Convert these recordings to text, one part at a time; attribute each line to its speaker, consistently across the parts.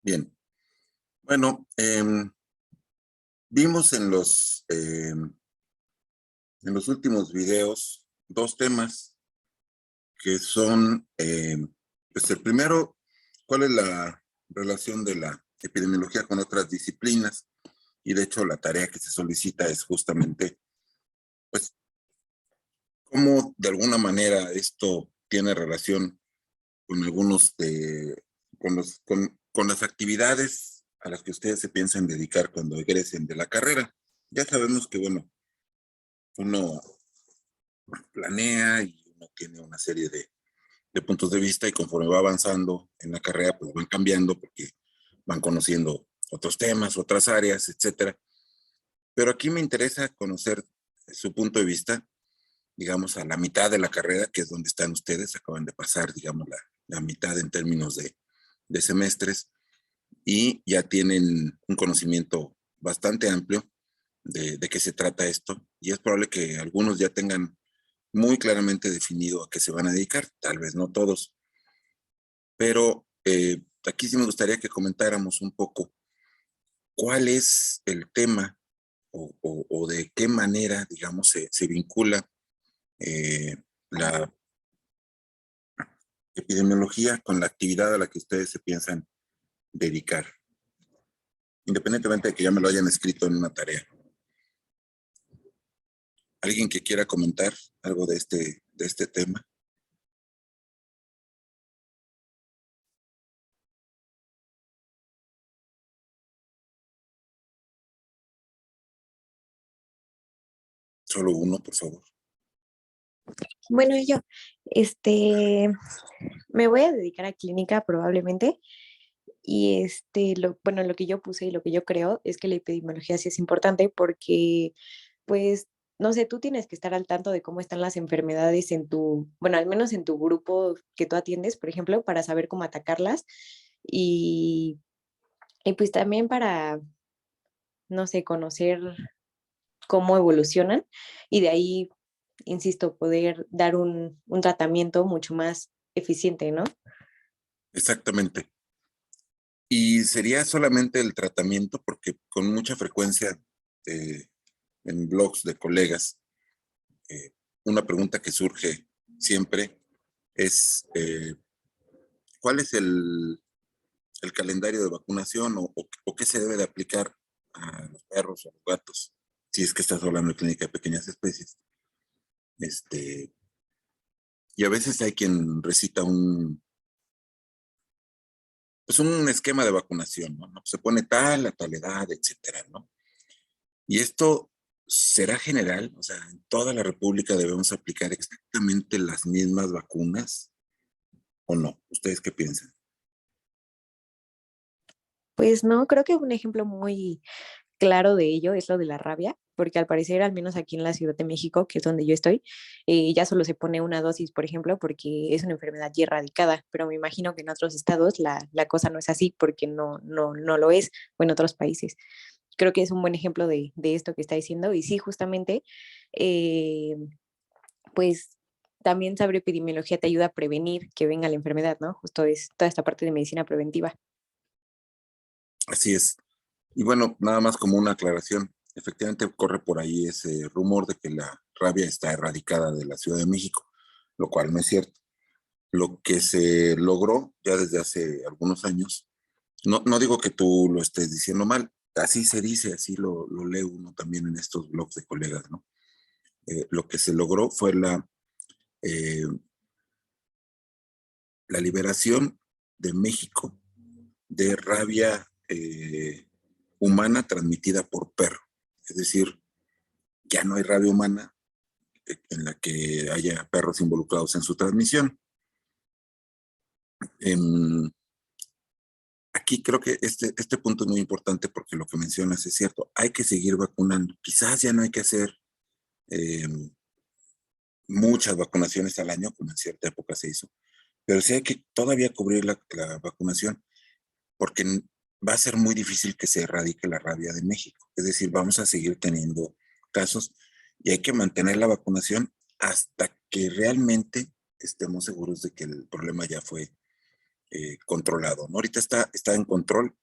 Speaker 1: Bien, bueno, vimos en los últimos videos dos temas que son, pues el primero, ¿cuál es la relación de la epidemiología con otras disciplinas? Y de hecho la tarea que se solicita es justamente, pues, cómo de alguna manera esto tiene relación con con las actividades a las que ustedes se piensan dedicar cuando egresen de la carrera. Ya sabemos que, bueno, uno planea y uno tiene una serie de puntos de vista y conforme va avanzando en la carrera, pues van cambiando porque van conociendo otros temas, otras áreas, etcétera. Pero aquí me interesa conocer su punto de vista, digamos, a la mitad de la carrera, que es donde están ustedes, acaban de pasar, digamos, la mitad en términos de semestres y ya tienen un conocimiento bastante amplio de qué se trata esto y es probable que algunos ya tengan muy claramente definido a qué se van a dedicar, tal vez no todos, pero aquí sí me gustaría que comentáramos un poco cuál es el tema o de qué manera, digamos, se vincula eh, la epidemiología con la actividad a la que ustedes se piensan dedicar, independientemente de que ya me lo hayan escrito en una tarea. ¿Alguien que quiera comentar algo de este tema? Solo uno, por favor.
Speaker 2: Bueno, yo, me voy a dedicar a clínica probablemente y bueno, lo que yo puse y lo que yo creo es que la epidemiología sí es importante porque, pues, no sé, tú tienes que estar al tanto de cómo están las enfermedades en bueno, al menos en tu grupo que tú atiendes, por ejemplo, para saber cómo atacarlas y, y pues también para, no sé, conocer cómo evolucionan y de ahí, insisto, poder dar un tratamiento mucho más eficiente, ¿no?
Speaker 1: Exactamente. Y sería solamente el tratamiento, porque con mucha frecuencia eh, en blogs de colegas, eh, una pregunta que surge siempre es ¿cuál es el calendario de vacunación o qué se debe de aplicar a los perros o a los gatos? Si es que estás hablando de clínica de pequeñas especies. Este, y a veces hay quien recita pues un esquema de vacunación, ¿no? Se pone tal a tal edad, etcétera, ¿no? Y esto será general, o sea, en toda la República debemos aplicar exactamente las mismas vacunas o no. ¿Ustedes qué piensan?
Speaker 2: Pues no, creo que un ejemplo muy claro de ello es lo de la rabia, porque al parecer, al menos aquí en la Ciudad de México, que es donde yo estoy, ya solo se pone una dosis, por ejemplo, porque es una enfermedad ya erradicada, pero me imagino que en otros estados la cosa no es así porque no lo es, o en otros países. Creo que es un buen ejemplo de esto que está diciendo y sí, justamente, eh, pues también saber epidemiología te ayuda a prevenir que venga la enfermedad, ¿no? Justo es toda esta parte de medicina preventiva.
Speaker 1: Así es. Y bueno, nada más como una aclaración. Efectivamente corre por ahí ese rumor de que la rabia está erradicada de la Ciudad de México, lo cual no es cierto. Lo que se logró ya desde hace algunos años, no digo que tú lo estés diciendo mal, así se dice, así lo lee uno también en estos blogs de colegas, ¿no? Lo que se logró fue eh, la liberación de México de rabia humana transmitida por perro. Es decir, ya no hay rabia humana en la que haya perros involucrados en su transmisión. En, aquí creo que este punto es muy importante porque lo que mencionas es cierto. Hay que seguir vacunando. Quizás ya no hay que hacer eh, muchas vacunaciones al año, como en cierta época se hizo, pero sí hay que todavía cubrir la vacunación porque va a ser muy difícil que se erradique la rabia de México. Es decir, vamos a seguir teniendo casos y hay que mantener la vacunación hasta que realmente estemos seguros de que el problema ya fue controlado, ¿no? Ahorita está en control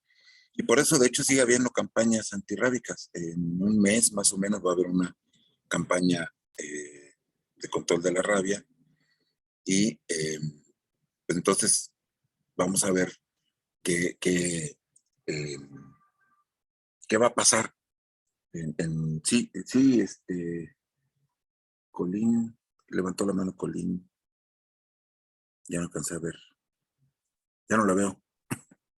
Speaker 1: y por eso, de hecho, sigue habiendo campañas antirrábicas. En un mes más o menos va a haber una campaña de control de la rabia y pues entonces vamos a ver eh, qué va a pasar. Sí, sí, Colín, levantó la mano Colín, ya no alcancé a ver, ya no la veo.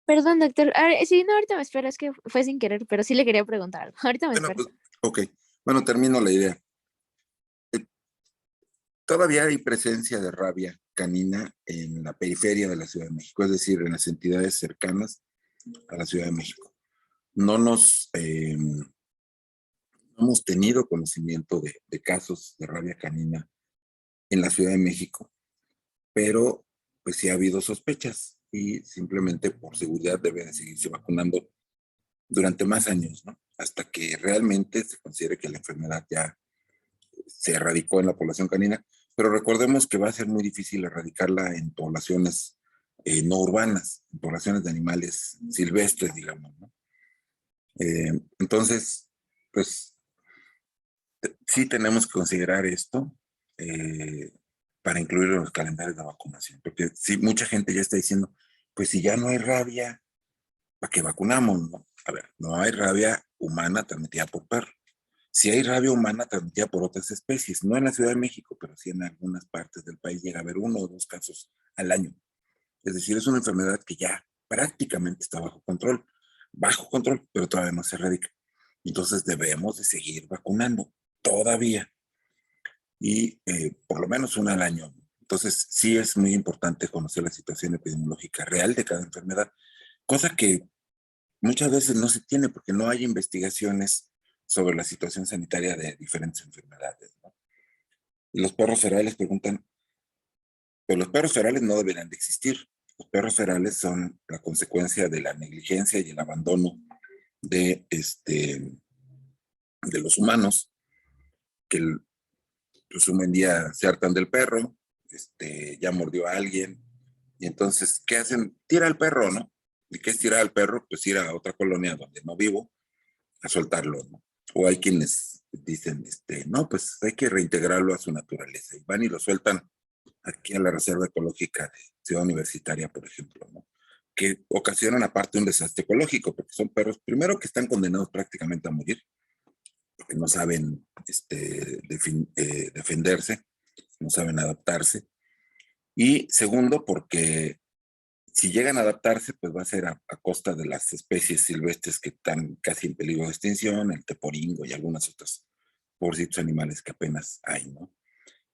Speaker 3: Perdón, doctor. Sí, no, ahorita me espero, es que fue sin querer, pero sí le quería preguntar algo. Ahorita me
Speaker 1: Bueno,
Speaker 3: espero.
Speaker 1: pues, ok, bueno, termino la idea. Todavía hay presencia de rabia canina en la periferia de la Ciudad de México, es decir, en las entidades cercanas a la Ciudad de México. No hemos tenido conocimiento de casos de rabia canina en la Ciudad de México, pero pues sí ha habido sospechas y simplemente por seguridad debe de seguirse vacunando durante más años, ¿no? Hasta que realmente se considere que la enfermedad ya se erradicó en la población canina, pero recordemos que va a ser muy difícil erradicarla en poblaciones no urbanas, en poblaciones de animales silvestres, digamos, ¿no? Entonces, pues sí tenemos que considerar esto eh, para incluirlo en los calendarios de vacunación, porque sí, mucha gente ya está diciendo, pues si ya no hay rabia, ¿para qué vacunamos? ¿No? A ver, no hay rabia humana transmitida por perro. Si hay rabia humana transmitida por otras especies, no en la Ciudad de México, pero sí en algunas partes del país llega a haber 1 o 2 casos al año. Es decir, es una enfermedad que ya prácticamente está bajo control, pero todavía no se erradica. Entonces debemos de seguir vacunando todavía y por lo menos una al año. Entonces sí es muy importante conocer la situación epidemiológica real de cada enfermedad, cosa que muchas veces no se tiene porque no hay investigaciones sobre la situación sanitaria de diferentes enfermedades, ¿no? Y los perros ferales preguntan, pero los perros ferales no deberían de existir. Los perros ferales son la consecuencia de la negligencia y el abandono de, de los humanos, que pues, un buen día se hartan del perro, ya mordió a alguien, y entonces, ¿qué hacen? Tira al perro, ¿no? ¿Y qué es tirar al perro? Pues ir a otra colonia donde no vivo a soltarlo, ¿no? O hay quienes dicen, no, pues hay que reintegrarlo a su naturaleza y van y lo sueltan aquí a la Reserva Ecológica de Ciudad Universitaria, por ejemplo, ¿no? Que ocasionan aparte un desastre ecológico, porque son perros, primero que están condenados prácticamente a morir, porque no saben defenderse, no saben adaptarse, y segundo, porque si llegan a adaptarse, pues va a ser a costa de las especies silvestres que están casi en peligro de extinción, el teporingo y algunas otras pobrecitos animales que apenas hay, ¿no?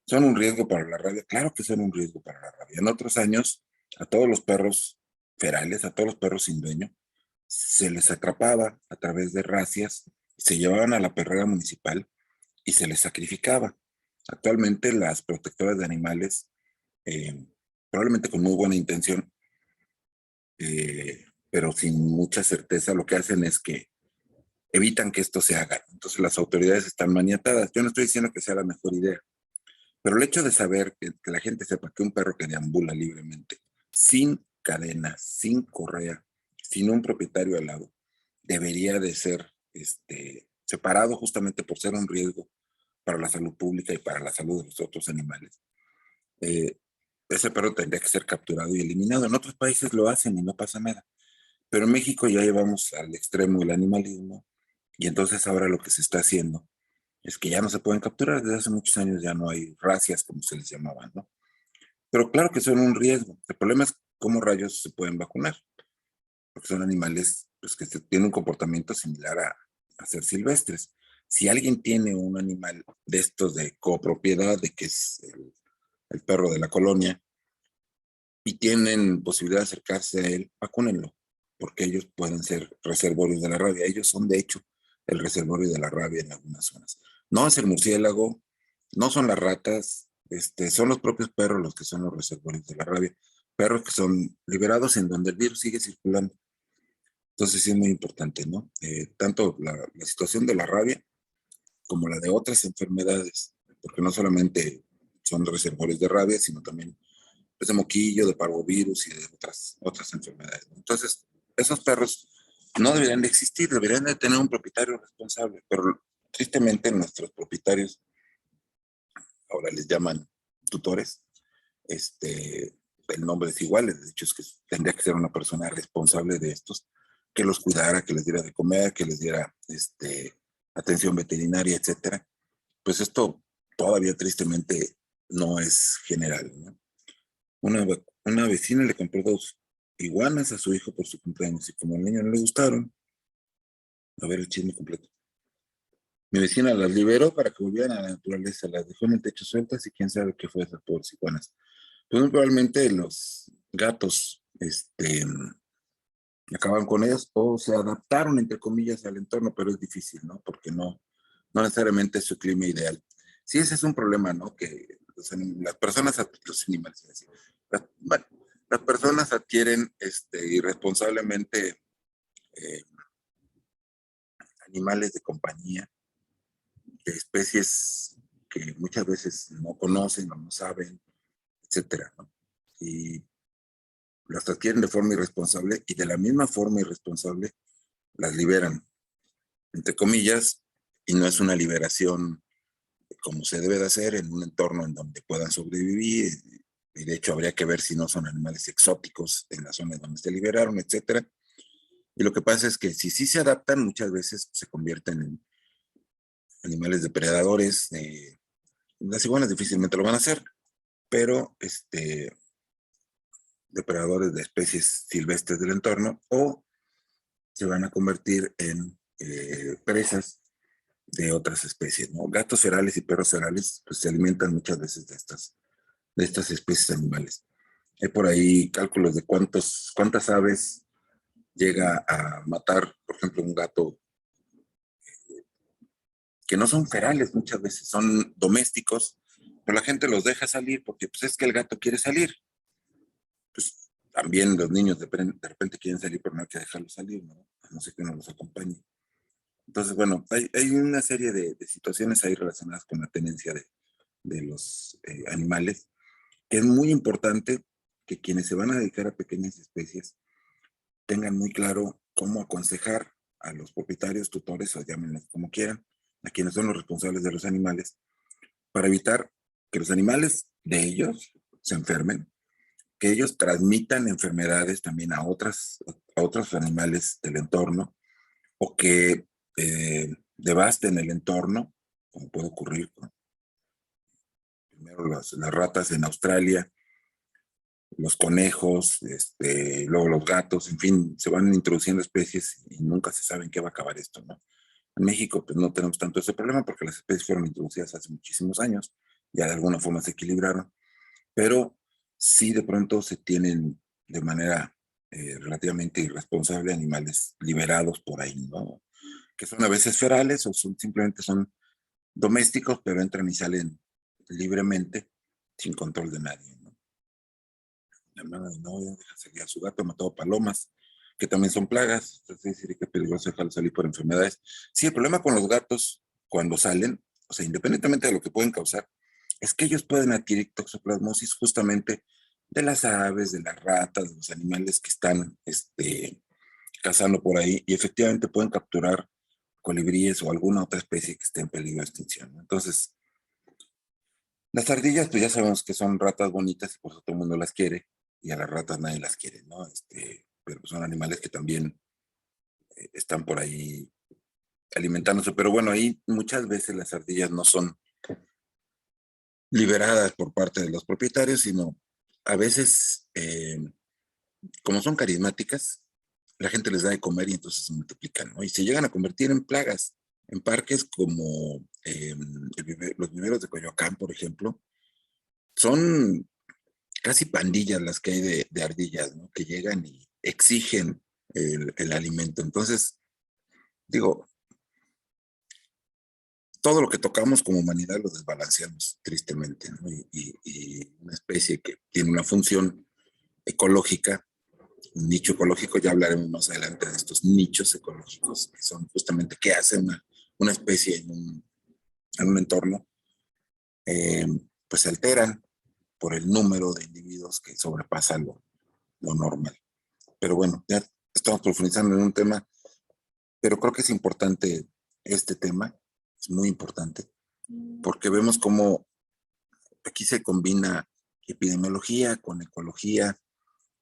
Speaker 1: ¿Son un riesgo para la rabia? Claro que son un riesgo para la rabia. En otros años, a todos los perros ferales, a todos los perros sin dueño, se les atrapaba a través de racias, se llevaban a la perrera municipal y se les sacrificaba. Actualmente las protectoras de animales, eh, probablemente con muy buena intención, pero sin mucha certeza, lo que hacen es que evitan que esto se haga. Entonces las autoridades están maniatadas. Yo no estoy diciendo que sea la mejor idea, pero el hecho de saber que la gente sepa que un perro que deambula libremente, sin cadena, sin correa, sin un propietario al lado, debería de ser separado justamente por ser un riesgo para la salud pública y para la salud de los otros animales. Eh, Ese perro tendría que ser capturado y eliminado. En otros países lo hacen y no pasa nada. Pero en México ya llevamos al extremo el animalismo y entonces ahora lo que se está haciendo es que ya no se pueden capturar. Desde hace muchos años ya no hay racias como se les llamaban, ¿no? Pero claro que son un riesgo. El problema es cómo rayos se pueden vacunar, porque son animales pues, que tienen un comportamiento similar a ser silvestres. Si alguien tiene un animal de estos de copropiedad, de que es el perro de la colonia, y tienen posibilidad de acercarse a él, vacúnenlo, porque ellos pueden ser reservorios de la rabia. Ellos son, de hecho, el reservorio de la rabia en algunas zonas. No es el murciélago, no son las ratas, son los propios perros los que son los reservorios de la rabia. Perros que son liberados en donde el virus sigue circulando. Entonces sí es muy importante, ¿no? Tanto la situación de la rabia como la de otras enfermedades, porque no solamente son reservorios de rabia, sino también pues, de moquillo, de parvovirus y de otras enfermedades. Entonces, esos perros no deberían de existir, deberían de tener un propietario responsable, pero tristemente nuestros propietarios, ahora les llaman tutores, el nombre es igual, de hecho es que tendría que ser una persona responsable de estos, que los cuidara, que les diera de comer, que les diera atención veterinaria, etcétera. Pues esto todavía tristemente no es general, ¿no? Una vecina le compró 2 iguanas a su hijo por su cumpleaños y como al niño no le gustaron, a ver el chisme completo. Mi vecina las liberó para que volvieran a la naturaleza, las dejó en el techo sueltas y quién sabe qué fue esas pobres iguanas. Pues muy probablemente los gatos acabaron con ellos o se adaptaron, entre comillas, al entorno, pero es difícil, ¿no? Porque no necesariamente es su clima ideal. Sí, ese es un problema, ¿no? Que las personas, los animales, bueno, las personas adquieren irresponsablemente eh, animales de compañía, de especies que muchas veces no conocen o no saben, etcétera, ¿no? Y las adquieren de forma irresponsable y de la misma forma irresponsable las liberan, entre comillas, y no es una liberación como se debe de hacer en un entorno en donde puedan sobrevivir. Y de hecho habría que ver si no son animales exóticos en la zona donde se liberaron, etcétera. Y lo que pasa es que si sí se adaptan, muchas veces se convierten en animales depredadores. Las iguanas difícilmente lo van a hacer, pero depredadores de especies silvestres del entorno o se van a convertir en presas de otras especies, ¿no? Gatos ferales y perros ferales pues, se alimentan muchas veces de estas especies animales. Hay por ahí cálculos de cuántas aves llega a matar, por ejemplo, un gato que no son ferales muchas veces, son domésticos, pero la gente los deja salir porque pues, es que el gato quiere salir. Pues también los niños de repente quieren salir, pero no hay que dejarlos salir, ¿no? A no ser que no los acompañe. Entonces, bueno, hay una serie de situaciones ahí relacionadas con la tenencia de los animales, que es muy importante que quienes se van a dedicar a pequeñas especies tengan muy claro cómo aconsejar a los propietarios, tutores o llámenlos como quieran, a quienes son los responsables de los animales, para evitar que los animales de ellos se enfermen, que ellos transmitan enfermedades también a otros animales del entorno o que devasten el entorno, como puede ocurrir con primero las ratas en Australia, los conejos, luego los gatos, en fin, se van introduciendo especies y nunca se sabe en qué va a acabar esto, ¿no? En México, pues no tenemos tanto ese problema porque las especies fueron introducidas hace muchísimos años, ya de alguna forma se equilibraron, pero sí de pronto se tienen de manera relativamente irresponsable animales liberados por ahí, ¿no? Que son a veces ferales o simplemente son domésticos, pero entran y salen libremente sin control de nadie, ¿no? La hermana de novia deja salir a su gato, mató palomas, que también son plagas, entonces decir que peligroso dejarlo salir por enfermedades. Sí, el problema con los gatos cuando salen, o sea, independientemente de lo que pueden causar, es que ellos pueden adquirir toxoplasmosis justamente de las aves, de las ratas, de los animales que están cazando por ahí y efectivamente pueden capturar colibríes o alguna otra especie que esté en peligro de extinción, ¿no? Entonces, las ardillas, pues ya sabemos que son ratas bonitas y por eso todo el mundo las quiere, y a las ratas nadie las quiere, ¿no? Pero son animales que también están por ahí alimentándose. Pero bueno, ahí muchas veces las ardillas no son liberadas por parte de los propietarios, sino a veces, como son carismáticas, la gente les da de comer y entonces se multiplican, ¿no? Y se llegan a convertir en plagas. En parques como los viveros de Coyoacán, por ejemplo, son casi pandillas las que hay de ardillas, ¿no? Que llegan y exigen el alimento. Entonces, digo, todo lo que tocamos como humanidad lo desbalanceamos tristemente, ¿no? Y una especie que tiene una función ecológica, un nicho ecológico, ya hablaremos más adelante de estos nichos ecológicos, que son justamente qué hace una especie en un entorno, pues se alteran por el número de individuos que sobrepasa lo normal. Pero bueno, ya estamos profundizando en un tema, pero creo que es importante este tema, es muy importante, porque vemos cómo aquí se combina epidemiología con ecología,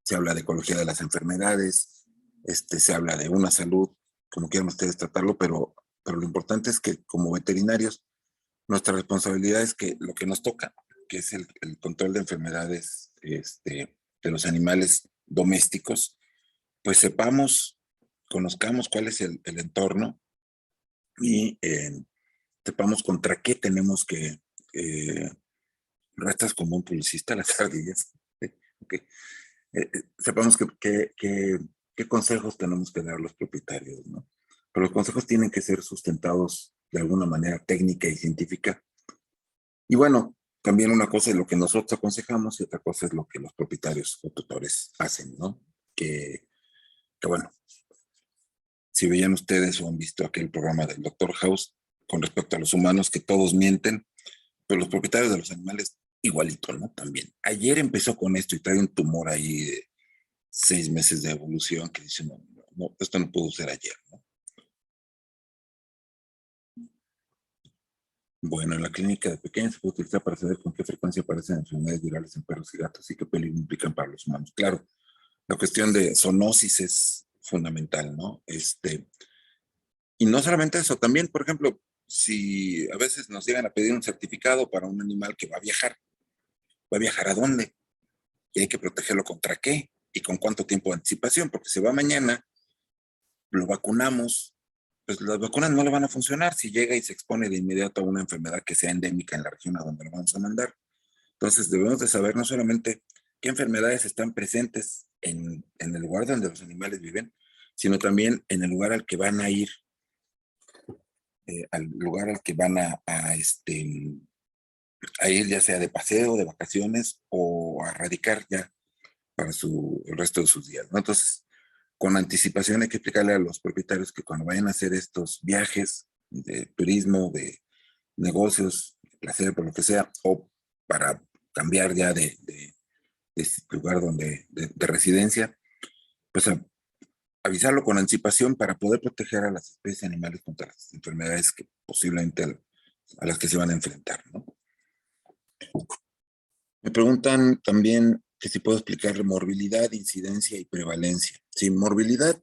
Speaker 1: se habla de ecología de las enfermedades, se habla de una salud, como quieran ustedes tratarlo, pero lo importante es que como veterinarios, nuestra responsabilidad es que lo que nos toca, que es el control de enfermedades de los animales domésticos, pues sepamos, conozcamos cuál es el entorno y sepamos contra qué tenemos que, restas como un publicista, las ardillas, okay. Sepamos qué consejos tenemos que dar a los propietarios, ¿no? Pero los consejos tienen que ser sustentados de alguna manera técnica y científica. Y bueno, también una cosa es lo que nosotros aconsejamos y otra cosa es lo que los propietarios o tutores hacen, ¿no? Que bueno, si veían ustedes o han visto aquel programa del Dr. House con respecto a los humanos, que todos mienten, pero los propietarios de los animales igualito, ¿no? También. Ayer empezó con esto y trae un tumor ahí de 6 meses de evolución que dice, no, esto no pudo ser ayer, ¿no? Bueno, en la clínica de pequeños se puede utilizar para saber con qué frecuencia aparecen enfermedades virales en perros y gatos y qué peligro implican para los humanos. Claro, la cuestión de zoonosis es fundamental, ¿no? Y no solamente eso, también, por ejemplo, si a veces nos llegan a pedir un certificado para un animal que ¿va a viajar a dónde? Y hay que protegerlo contra qué y con cuánto tiempo de anticipación, porque si va mañana, lo vacunamos, pues las vacunas no le van a funcionar si llega y se expone de inmediato a una enfermedad que sea endémica en la región a donde lo vamos a mandar. Entonces debemos de saber no solamente qué enfermedades están presentes en el lugar donde los animales viven, sino también en el lugar al que van a ir, al lugar al que van a ir ya sea de paseo, de vacaciones o a radicar ya para el resto de sus días, ¿no? Entonces, con anticipación hay que explicarle a los propietarios que cuando vayan a hacer estos viajes de turismo, de negocios, de placer, por lo que sea, o para cambiar ya de lugar de residencia, pues avisarlo con anticipación para poder proteger a las especies animales contra las enfermedades que posiblemente a las que se van a enfrentar, ¿no? Me preguntan también que si puedo explicar morbilidad, incidencia y prevalencia. Sí, morbilidad.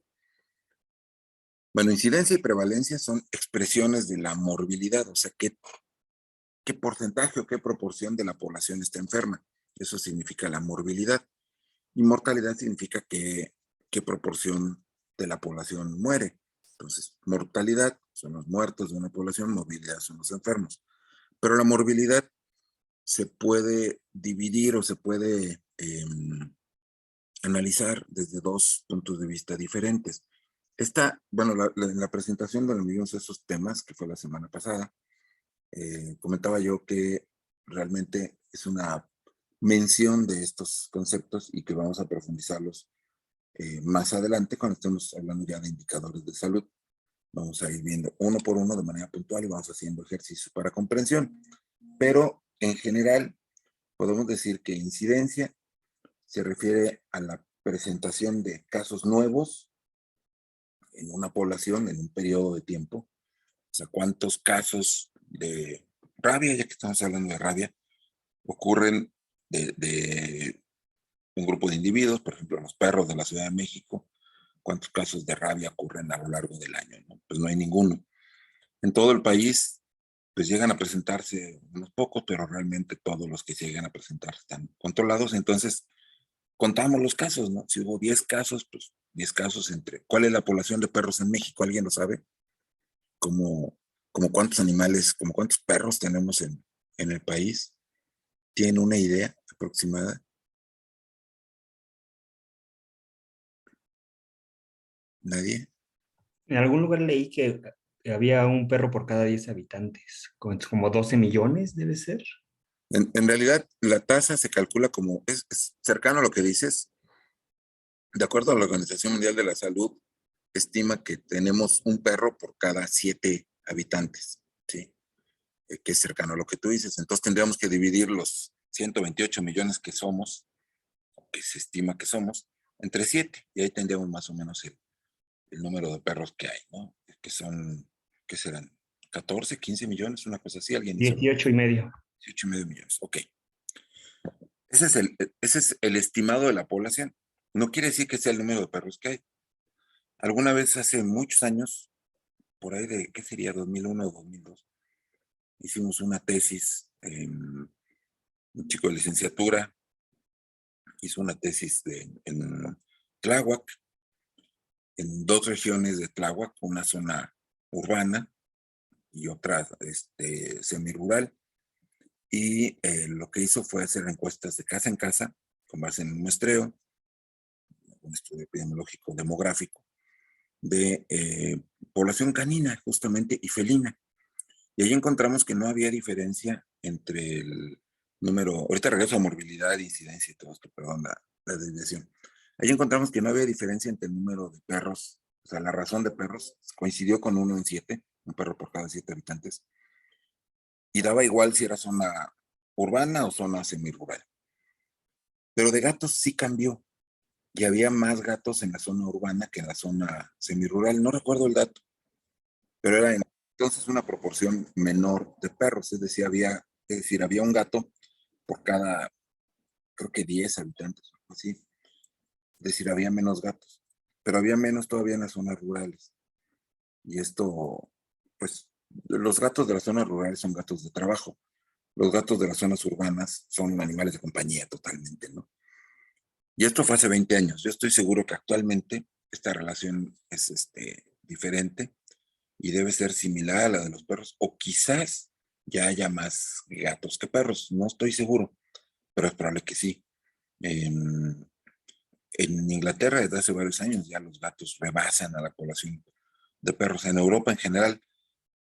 Speaker 1: Bueno, incidencia y prevalencia son expresiones de la morbilidad, o sea, qué porcentaje o qué proporción de la población está enferma. Eso significa la morbilidad. Y mortalidad significa qué proporción de la población muere. Entonces, mortalidad son los muertos de una población, morbilidad son los enfermos. Pero la morbilidad se puede dividir o se puede analizar desde dos puntos de vista diferentes. Bueno, en la presentación donde vimos esos temas, que fue la semana pasada, comentaba yo que realmente es una mención de estos conceptos y que vamos a profundizarlos más adelante cuando estemos hablando ya de indicadores de salud. Vamos a ir viendo uno por uno de manera puntual y vamos haciendo ejercicios para comprensión. Pero en general podemos decir que incidencia se refiere a la presentación de casos nuevos en una población en un periodo de tiempo. O sea, cuántos casos de rabia, ya que estamos hablando de rabia, ocurren de un grupo de individuos, por ejemplo, los perros de la Ciudad de México, cuántos casos de rabia ocurren a lo largo del año, ¿no? Pues no hay ninguno. En todo el país, pues llegan a presentarse unos pocos, pero realmente todos los que se llegan a presentar están controlados. Entonces, contamos los casos, ¿no? Si hubo 10 casos, pues 10 casos entre. ¿Cuál es la población de perros en México? ¿Alguien lo sabe? ¿Como cuántos animales, como cuántos perros tenemos en el país? ¿Tienen una idea aproximada? ¿Nadie?
Speaker 4: En algún lugar leí que había un perro por cada 10 habitantes, como 12 millones debe ser.
Speaker 1: En realidad, la tasa se calcula como, es cercano a lo que dices. De acuerdo a la Organización Mundial de la Salud, estima que tenemos un perro por cada 7 habitantes, ¿sí? Que es cercano a lo que tú dices. Entonces tendríamos que dividir los 128 millones que somos, o que se estima que somos, entre 7, y ahí tendríamos más o menos el número de perros que hay, ¿no? Que son, ¿qué serán? 14, 15 millones, una cosa así, alguien hizo
Speaker 4: 18,5.
Speaker 1: 18,5 millones, ok. Ese es el estimado de la población. No quiere decir que sea el número de perros que hay. Alguna vez hace muchos años, por ahí de, ¿qué sería? 2001 o 2002, hicimos una tesis, un chico de licenciatura hizo una tesis en Tláhuac, en 2 regiones de Tláhuac, una zona urbana y otra semirural. Y lo que hizo fue hacer encuestas de casa en casa, con base en un muestreo, un estudio epidemiológico demográfico, de población canina justamente y felina. Y ahí encontramos que no había diferencia entre el número, ahorita regreso a morbilidad, incidencia y todo esto, perdón, la desviación. Ahí encontramos que no había diferencia entre el número de perros, o sea, la razón de perros coincidió con 1 en 7, un perro por cada 7 habitantes, y daba igual si era zona urbana o zona semirural. Pero de gatos sí cambió, y había más gatos en la zona urbana que en la zona semirural. No recuerdo el dato, pero era entonces una proporción menor de perros, es decir, había un gato por cada, creo que 10 habitantes, así. Es decir, había menos gatos, pero había menos todavía en las zonas rurales. Y esto, pues, los gatos de las zonas rurales son gatos de trabajo. Los gatos de las zonas urbanas son animales de compañía totalmente, ¿no? Y esto fue hace 20 años. Yo estoy seguro que actualmente esta relación es diferente y debe ser similar a la de los perros, o quizás ya haya más gatos que perros, no estoy seguro, pero es probable que sí. En Inglaterra desde hace varios años ya los gatos rebasan a la población de perros. En Europa en general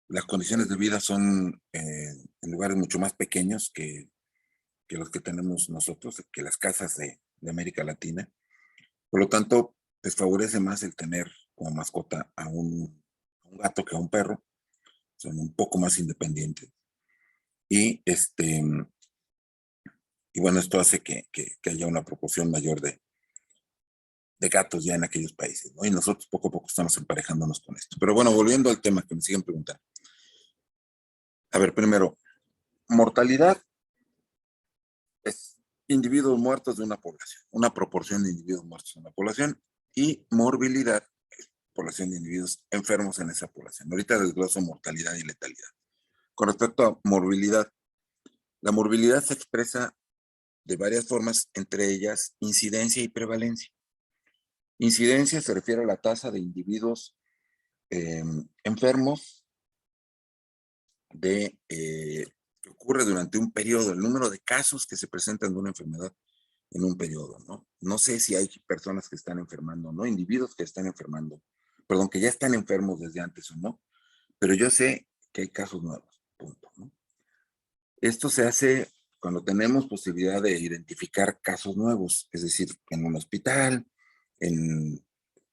Speaker 1: las condiciones de vida son en lugares mucho más pequeños que los que tenemos nosotros, que las casas de América Latina. Por lo tanto, les favorece más el tener como mascota a un gato que a un perro. Son un poco más independientes. Y, y bueno, esto hace que haya una proporción mayor de gatos ya en aquellos países, ¿no? Y nosotros poco a poco estamos emparejándonos con esto. Pero bueno, volviendo al tema que me siguen preguntando. A ver, primero, mortalidad es individuos muertos de una población, una proporción de individuos muertos de una población, y morbilidad es población de individuos enfermos en esa población. Ahorita desgloso mortalidad y letalidad. Con respecto a morbilidad, la morbilidad se expresa de varias formas, entre ellas incidencia y prevalencia. Incidencia se refiere a la tasa de individuos enfermos que ocurre durante un periodo, el número de casos que se presentan de una enfermedad en un periodo, ¿no? No sé si hay personas que están enfermando, ¿no? Individuos que están enfermando, perdón, que ya están enfermos desde antes o no, pero yo sé que hay casos nuevos, punto, ¿no? Esto se hace cuando tenemos posibilidad de identificar casos nuevos, es decir, en un hospital, en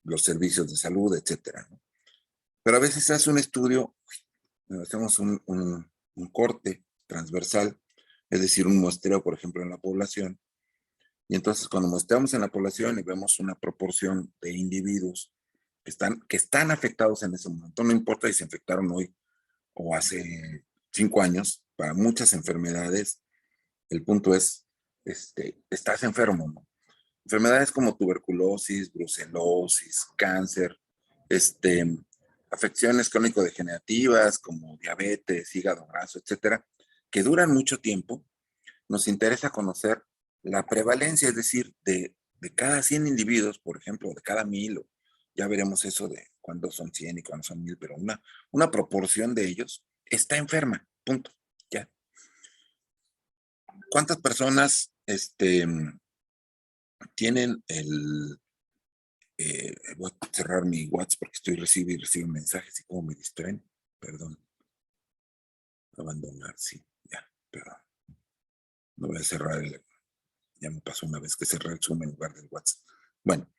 Speaker 1: los servicios de salud, etcétera, ¿no? Pero a veces se hace un estudio, hacemos un corte transversal, es decir, un muestreo, por ejemplo, en la población, y entonces cuando muestreamos en la población y vemos una proporción de individuos que están afectados en ese momento, no importa si se infectaron hoy o hace 5 años, para muchas enfermedades, el punto es, estás enfermo, ¿no? Enfermedades como tuberculosis, brucelosis, cáncer, afecciones crónico-degenerativas como diabetes, hígado graso, etcétera, que duran mucho tiempo. Nos interesa conocer la prevalencia, es decir, de cada 100 individuos, por ejemplo, de cada 1000, ya veremos eso de cuándo son 100 y cuándo son 1000, pero una proporción de ellos está enferma, punto, ya. ¿Cuántas personas tienen voy a cerrar mi WhatsApp porque estoy recibiendo mensajes y como me distraen? Perdón. Abandonar, sí, ya, perdón. No voy a cerrar ya me pasó una vez que cerré el Zoom en lugar del WhatsApp. Bueno,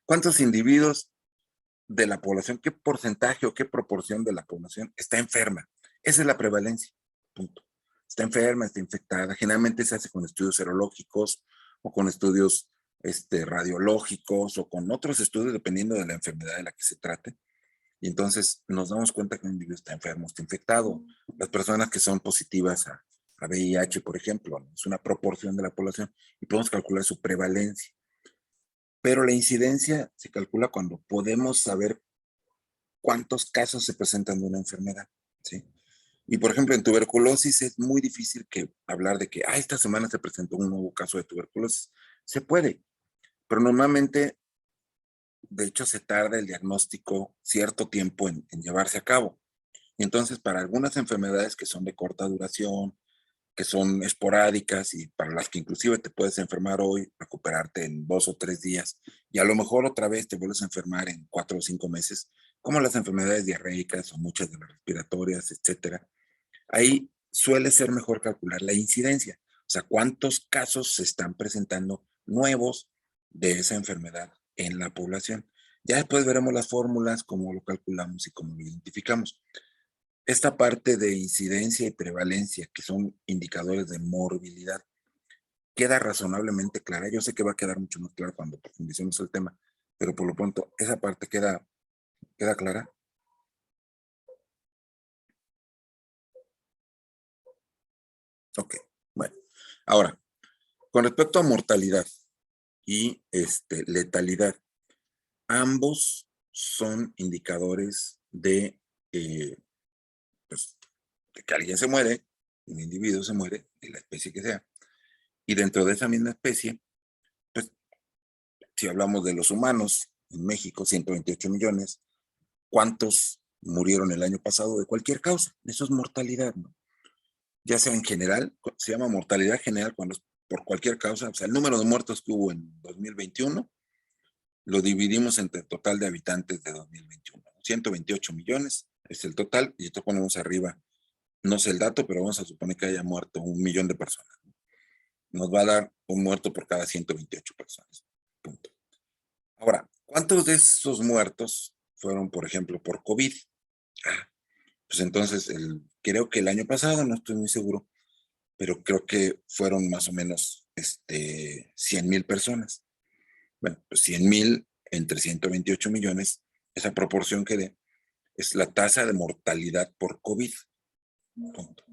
Speaker 1: ¿cuántos individuos de la población, qué porcentaje o qué proporción de la población está enferma? Esa es la prevalencia, punto. está enferma, está infectada. Generalmente se hace con estudios serológicos o con estudios radiológicos o con otros estudios dependiendo de la enfermedad de la que se trate. Y entonces nos damos cuenta que un individuo está enfermo, está infectado. Las personas que son positivas a VIH, por ejemplo, ¿no? Es una proporción de la población y podemos calcular su prevalencia. Pero la incidencia se calcula cuando podemos saber cuántos casos se presentan de una enfermedad, ¿sí? Y por ejemplo, en tuberculosis es muy difícil hablar de que esta semana se presentó un nuevo caso de tuberculosis. Se puede, pero normalmente, de hecho, se tarda el diagnóstico cierto tiempo en llevarse a cabo. Y entonces, para algunas enfermedades que son de corta duración, que son esporádicas y para las que inclusive te puedes enfermar hoy, recuperarte en 2 o 3 días, y a lo mejor otra vez te vuelves a enfermar en 4 o 5 meses, como las enfermedades diarreicas o muchas de las respiratorias, etcétera. Ahí suele ser mejor calcular la incidencia, o sea, cuántos casos se están presentando nuevos de esa enfermedad en la población. Ya después veremos las fórmulas, cómo lo calculamos y cómo lo identificamos. Esta parte de incidencia y prevalencia, que son indicadores de morbilidad, queda razonablemente clara. Yo sé que va a quedar mucho más claro cuando profundicemos el tema, pero por lo pronto esa parte queda clara. Ok, bueno. Ahora, con respecto a mortalidad y letalidad, ambos son indicadores pues, de que alguien se muere, un individuo se muere, de la especie que sea, y dentro de esa misma especie, pues si hablamos de los humanos, en México 128 millones, ¿cuántos murieron el año pasado de cualquier causa? Eso es mortalidad, ¿no? Ya sea en general, se llama mortalidad general cuando es por cualquier causa, o sea, el número de muertos que hubo en 2021 lo dividimos entre el total de habitantes de 2021. 128 millones es el total, y esto ponemos arriba, no sé el dato, pero vamos a suponer que haya muerto 1 millón de personas. Nos va a dar un muerto por cada 128 personas. Punto. Ahora, ¿cuántos de esos muertos fueron, por ejemplo, por COVID? Pues entonces, creo que el año pasado, no estoy muy seguro, pero creo que fueron más o menos 100,000 personas. Bueno, pues 100,000 entre 128 millones, esa proporción que dé, es la tasa de mortalidad por COVID. Punto.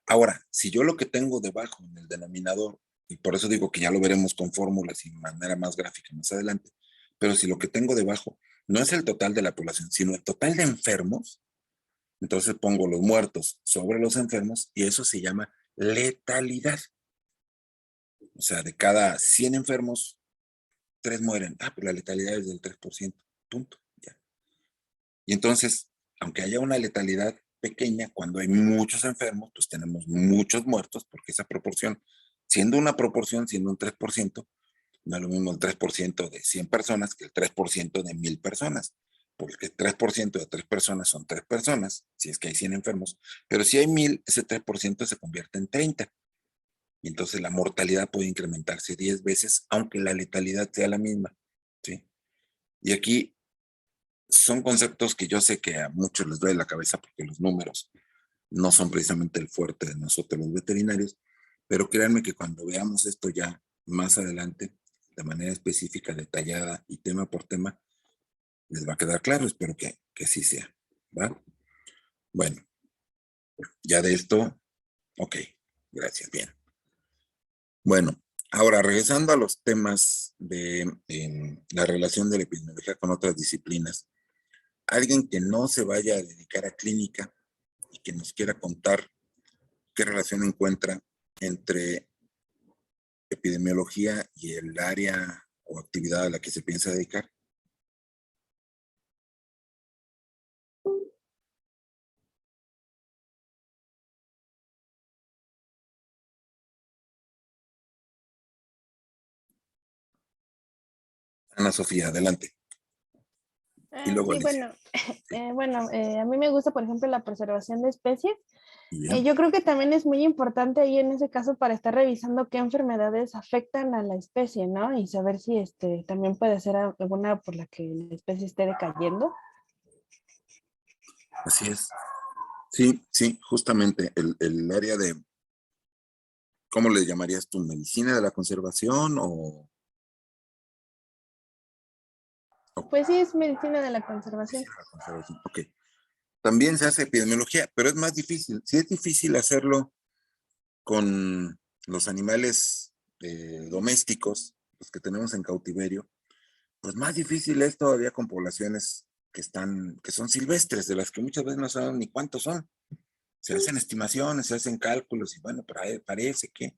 Speaker 1: Ahora, si yo lo que tengo debajo en el denominador, y por eso digo que ya lo veremos con fórmulas y de manera más gráfica más adelante, pero si lo que tengo debajo no es el total de la población, sino el total de enfermos, entonces pongo los muertos sobre los enfermos y eso se llama letalidad. O sea, de cada 100 enfermos, 3 mueren. Pues la letalidad es del 3%. Punto. Ya. Y entonces, aunque haya una letalidad pequeña, cuando hay muchos enfermos, pues tenemos muchos muertos, porque esa proporción, siendo una proporción, siendo un 3%, no es lo mismo el 3% de 100 personas que el 3% de 1,000 personas, porque el 3% de 3 personas son 3 personas, si es que hay 100 enfermos, pero si hay 1,000, ese 3% se convierte en 30. Y entonces la mortalidad puede incrementarse 10 veces, aunque la letalidad sea la misma, ¿sí? Y aquí son conceptos que yo sé que a muchos les duele la cabeza porque los números no son precisamente el fuerte de nosotros los veterinarios, pero créanme que cuando veamos esto ya más adelante, de manera específica, detallada y tema por tema, les va a quedar claro, espero que sí sea, ¿va? Bueno, ya de esto, ok, gracias, bien. Bueno, ahora regresando a los temas de la relación de la epidemiología con otras disciplinas, alguien que no se vaya a dedicar a clínica y que nos quiera contar qué relación encuentra entre epidemiología y el área o actividad a la que se piensa dedicar. Ana Sofía, adelante. Y luego
Speaker 5: Sí,
Speaker 1: Alicia.
Speaker 5: a mí me gusta, por ejemplo, la preservación de especies.
Speaker 1: Bien.
Speaker 5: Yo creo que también es muy importante ahí en ese caso para estar revisando qué enfermedades afectan a la especie, ¿no? Y saber si también puede ser alguna por la que la especie esté decayendo.
Speaker 1: Así es. Sí, sí, justamente el área de ¿cómo le llamarías tú? ¿Medicina de la conservación
Speaker 5: Pues sí, es medicina de la conservación.
Speaker 1: medicina de la conservación? Ok. También se hace epidemiología, pero es más difícil. Sí es difícil hacerlo con los animales domésticos, los que tenemos en cautiverio, pues más difícil es todavía con poblaciones que son silvestres, de las que muchas veces no saben ni cuántos son. Se hacen estimaciones, se hacen cálculos y bueno, parece que,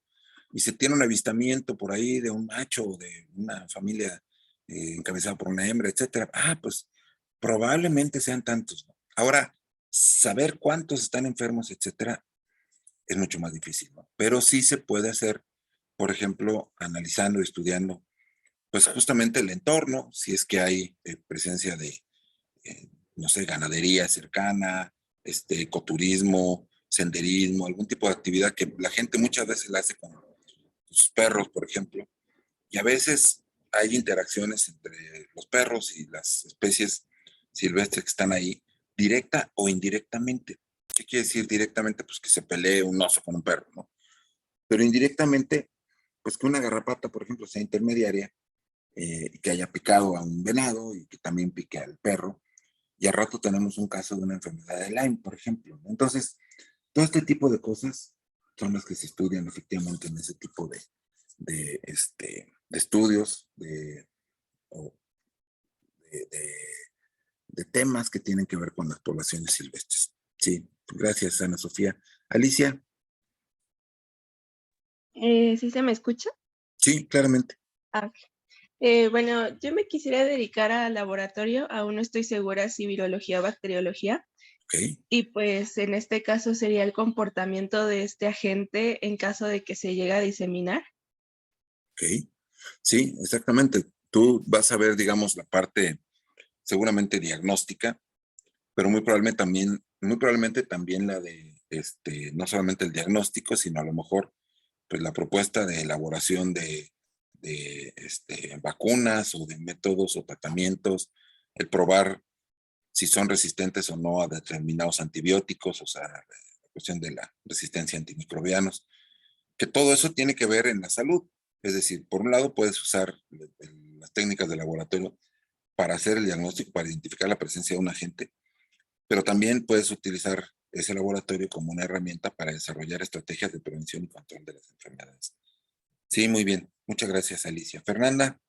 Speaker 1: y se tiene un avistamiento por ahí de un macho o de una familia encabezada por una hembra, etcétera. Pues probablemente sean tantos, ¿no? Ahora, saber cuántos están enfermos, etcétera, es mucho más difícil, ¿no? Pero sí se puede hacer, por ejemplo, analizando, estudiando, pues justamente el entorno, si es que hay presencia de, no sé, ganadería cercana, ecoturismo, senderismo, algún tipo de actividad que la gente muchas veces la hace con sus perros, por ejemplo, y a veces hay interacciones entre los perros y las especies silvestres que están ahí, directa o indirectamente. ¿Qué quiere decir directamente? Pues que se pelee un oso con un perro, ¿no? Pero indirectamente, pues que una garrapata, por ejemplo, sea intermediaria, que haya picado a un venado y que también pique al perro. Y al rato tenemos un caso de una enfermedad de Lyme, por ejemplo, ¿no? Entonces, todo este tipo de cosas son las que se estudian efectivamente en ese tipo de estudios, o de temas que tienen que ver con las poblaciones silvestres. Sí, gracias, Ana Sofía. Alicia,
Speaker 6: ¿Sí se me escucha?
Speaker 1: sí, claramente.
Speaker 6: Ok. Bueno, yo me quisiera dedicar al laboratorio, aún no estoy segura si virología o bacteriología,
Speaker 1: Ok,
Speaker 6: y pues en este caso sería el comportamiento de este agente en caso de que se llegue a diseminar.
Speaker 1: ok. Sí, exactamente. Tú vas a ver, digamos, la parte seguramente diagnóstica, pero muy probablemente también la de, no solamente el diagnóstico, sino a lo mejor, pues la propuesta de elaboración de vacunas o de métodos o tratamientos, el probar si son resistentes o no a determinados antibióticos, o sea, la cuestión de la resistencia a antimicrobianos, que todo eso tiene que ver en la salud. Es decir, por un lado puedes usar las técnicas de laboratorio para hacer el diagnóstico, para identificar la presencia de un agente, pero también puedes utilizar ese laboratorio como una herramienta para desarrollar estrategias de prevención y control de las enfermedades. Sí, muy bien. Muchas gracias, Alicia. Fernanda.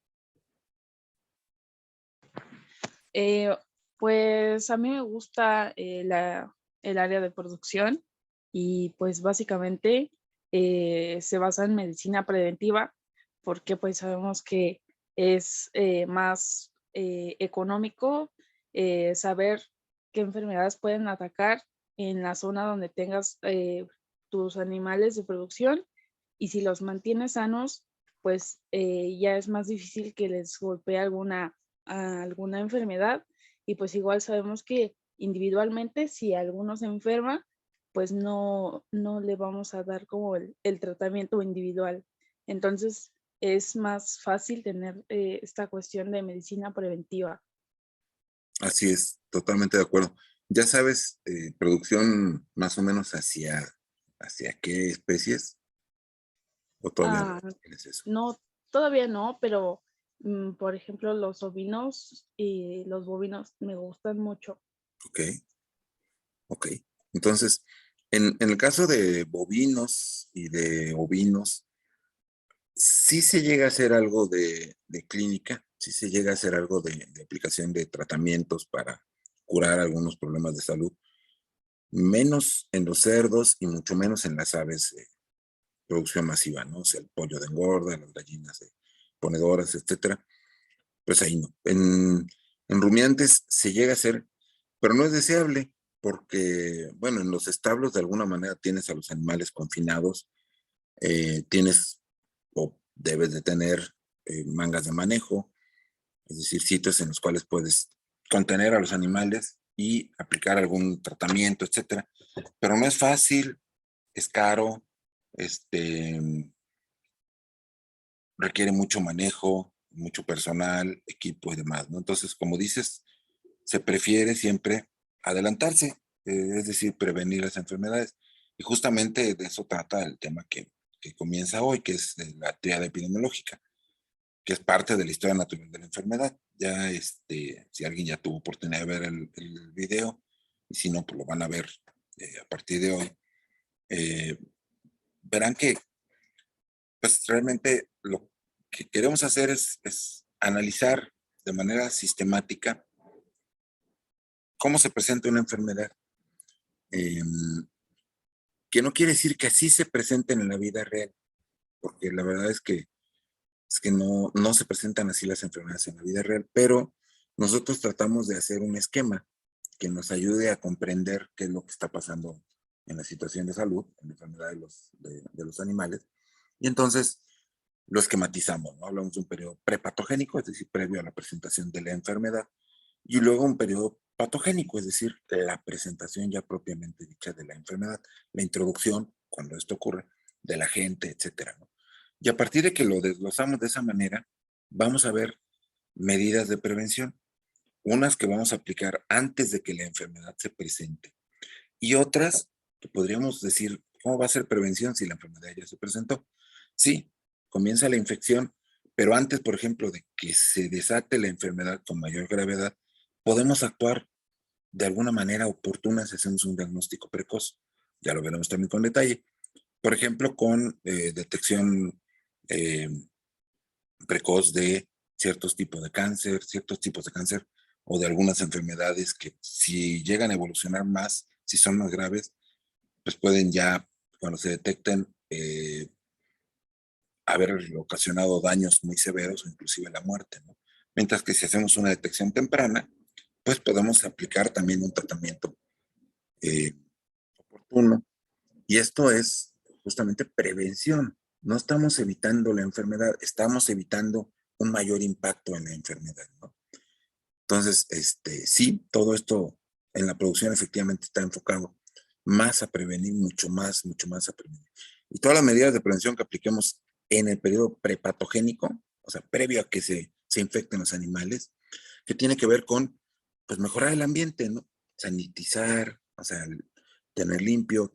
Speaker 7: Eh, pues a mí me gusta el área de producción y pues básicamente se basa en medicina preventiva porque pues sabemos que es más económico saber qué enfermedades pueden atacar en la zona donde tengas tus animales de producción y si los mantienes sanos, pues ya es más difícil que les golpee alguna enfermedad y pues igual sabemos que individualmente si alguno se enferma, pues no le vamos a dar como el tratamiento individual. Entonces es más fácil tener esta cuestión de medicina preventiva.
Speaker 1: Así es, totalmente de acuerdo. Ya sabes, producción más o menos hacia qué especies, o todavía no
Speaker 7: Ah,
Speaker 1: tienes eso.
Speaker 7: no, todavía no, pero por ejemplo los ovinos y los bovinos me gustan mucho.
Speaker 1: Ok, ok. Entonces, en el caso de bovinos y de ovinos, sí se llega a hacer algo de clínica, sí se llega a hacer algo de aplicación de tratamientos para curar algunos problemas de salud, menos en los cerdos y mucho menos en las aves de producción masiva, ¿no? O sea, el pollo de engorda, las gallinas de ponedoras, etcétera. Pues ahí no. En rumiantes se llega a hacer, pero no es deseable porque, bueno, en los establos de alguna manera tienes a los animales confinados, tienes o debes de tener mangas de manejo, es decir, sitios en los cuales puedes contener a los animales y aplicar algún tratamiento, etcétera. Pero no es fácil, es caro, este, requiere mucho manejo, mucho personal, equipo y demás, ¿no? Entonces, como dices, se prefiere siempre adelantarse, es decir, prevenir las enfermedades. Y justamente de eso trata el tema que que comienza hoy, que es la triada epidemiológica, que es parte de la historia natural de la enfermedad. Ya, si alguien ya tuvo oportunidad de ver el video, y si no, pues lo van a ver a partir de hoy, verán que, pues realmente lo que queremos hacer es analizar de manera sistemática cómo se presenta una enfermedad, que no quiere decir que así se presenten en la vida real, porque la verdad es que no se presentan así las enfermedades en la vida real, pero nosotros tratamos de hacer un esquema que nos ayude a comprender qué es lo que está pasando en la situación de salud, en la enfermedad de los animales, y entonces lo esquematizamos, ¿no? Hablamos de un periodo prepatogénico, es decir, previo a la presentación de la enfermedad, y luego un periodo patogénico, es decir, la presentación ya propiamente dicha de la enfermedad, la introducción, cuando esto ocurre, del agente, etcétera, ¿no? Y a partir de que lo desglosamos de esa manera, vamos a ver medidas de prevención, unas que vamos a aplicar antes de que la enfermedad se presente y otras que podríamos decir, ¿cómo va a ser prevención si la enfermedad ya se presentó? Sí, comienza la infección, pero antes, por ejemplo, de que se desate la enfermedad con mayor gravedad, podemos actuar de alguna manera oportuna si hacemos un diagnóstico precoz. Ya lo veremos también con detalle. Por ejemplo, con detección precoz de ciertos tipos de cáncer o de algunas enfermedades que si llegan a evolucionar más, si son más graves, pues pueden ya, cuando se detecten, haber ocasionado daños muy severos o inclusive la muerte, ¿no? Mientras que si hacemos una detección temprana, pues podemos aplicar también un tratamiento oportuno. Y esto es justamente prevención. No estamos evitando la enfermedad, estamos evitando un mayor impacto en la enfermedad, ¿no? Entonces, sí, todo esto en la producción efectivamente está enfocado más a prevenir, mucho más a prevenir. Y todas las medidas de prevención que apliquemos en el periodo prepatogénico, o sea, previo a que se infecten los animales, que tiene que ver con, pues, mejorar el ambiente, ¿no? Sanitizar, o sea, tener limpio,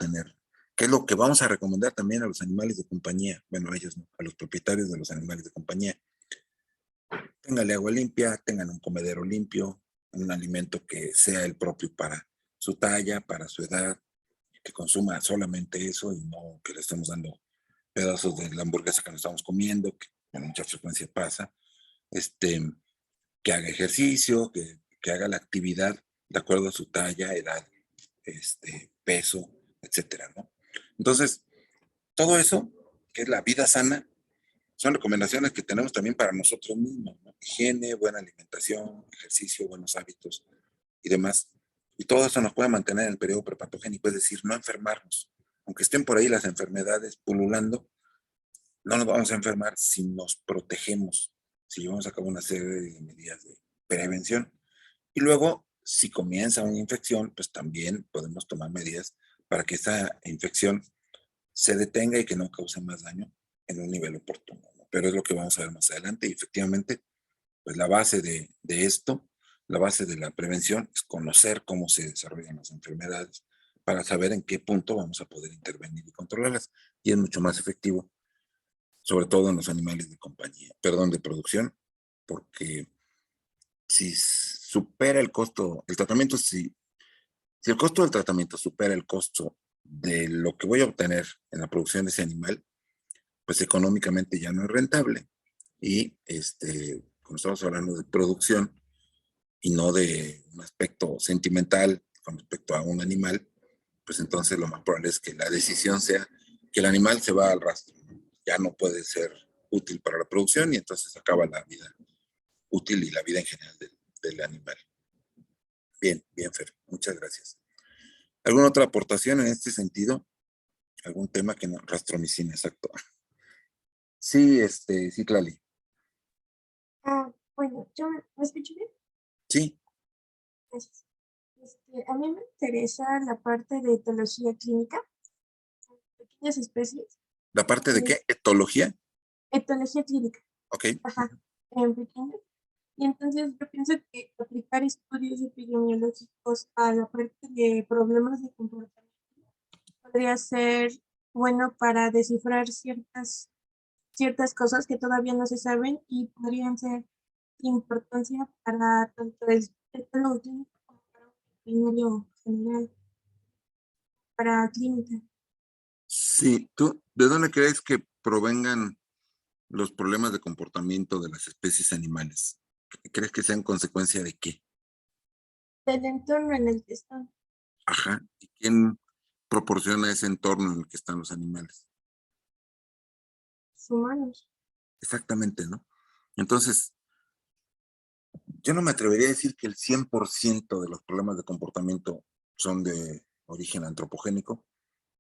Speaker 1: ¿qué es lo que vamos a recomendar también a los animales de compañía? Bueno, a ellos no, a los propietarios de los animales de compañía. Téngale agua limpia, tengan un comedero limpio, un alimento que sea el propio para su talla, para su edad, que consuma solamente eso y no que le estemos dando pedazos de la hamburguesa que nos estamos comiendo, que con mucha frecuencia pasa, que haga ejercicio, que haga la actividad de acuerdo a su talla, edad, peso, etcétera, ¿no? Entonces, todo eso, que es la vida sana, son recomendaciones que tenemos también para nosotros mismos, ¿no? Higiene, buena alimentación, ejercicio, buenos hábitos y demás. Y todo eso nos puede mantener en el periodo prepatogénico, es decir, no enfermarnos. Aunque estén por ahí las enfermedades pululando, no nos vamos a enfermar si nos protegemos, si llevamos a cabo una serie de medidas de prevención. Y luego, si comienza una infección, pues también podemos tomar medidas para que esa infección se detenga y que no cause más daño en un nivel oportuno, ¿no? Pero es lo que vamos a ver más adelante y efectivamente, pues la base de esto, la base de la prevención es conocer cómo se desarrollan las enfermedades para saber en qué punto vamos a poder intervenir y controlarlas. Y es mucho más efectivo, sobre todo en los animales de compañía, perdón, de producción, porque si supera el costo, el tratamiento, si el costo del tratamiento supera el costo de lo que voy a obtener en la producción de ese animal, pues económicamente ya no es rentable. Y como estamos hablando de producción y no de un aspecto sentimental con respecto a un animal, pues entonces lo más probable es que la decisión sea que el animal se va al rastro, ¿no? Ya no puede ser útil para la producción y entonces acaba la vida útil y la vida en general del animal. Bien, bien, Fer, muchas gracias. ¿Alguna otra aportación en este sentido? ¿Algún tema que no? Rastromicina, exacto. Sí, sí, Clali.
Speaker 8: Bueno, ¿me escucho bien?
Speaker 1: Sí,
Speaker 8: Gracias. A mí me interesa la parte de etología clínica, pequeñas especies,
Speaker 1: ¿la parte de qué? ¿Etología?
Speaker 8: etología clínica,
Speaker 1: Ok.
Speaker 8: ajá, en pequeños. Y entonces yo pienso que aplicar estudios epidemiológicos a la parte de problemas de comportamiento podría ser bueno para descifrar ciertas cosas que todavía no se saben y podrían ser de importancia para tanto el psicólogo clínico como para un veterinario general, para clínica.
Speaker 1: Sí, ¿tú de dónde crees que provengan los problemas de comportamiento de las especies animales? ¿Crees que sean consecuencia de qué?
Speaker 8: Del entorno en el que están
Speaker 1: Ajá. ¿Y quién proporciona ese entorno en el que están los animales?
Speaker 8: los humanos.
Speaker 1: Exactamente, ¿no? Entonces, yo no me atrevería a decir que el 100% de los problemas de comportamiento son de origen antropogénico,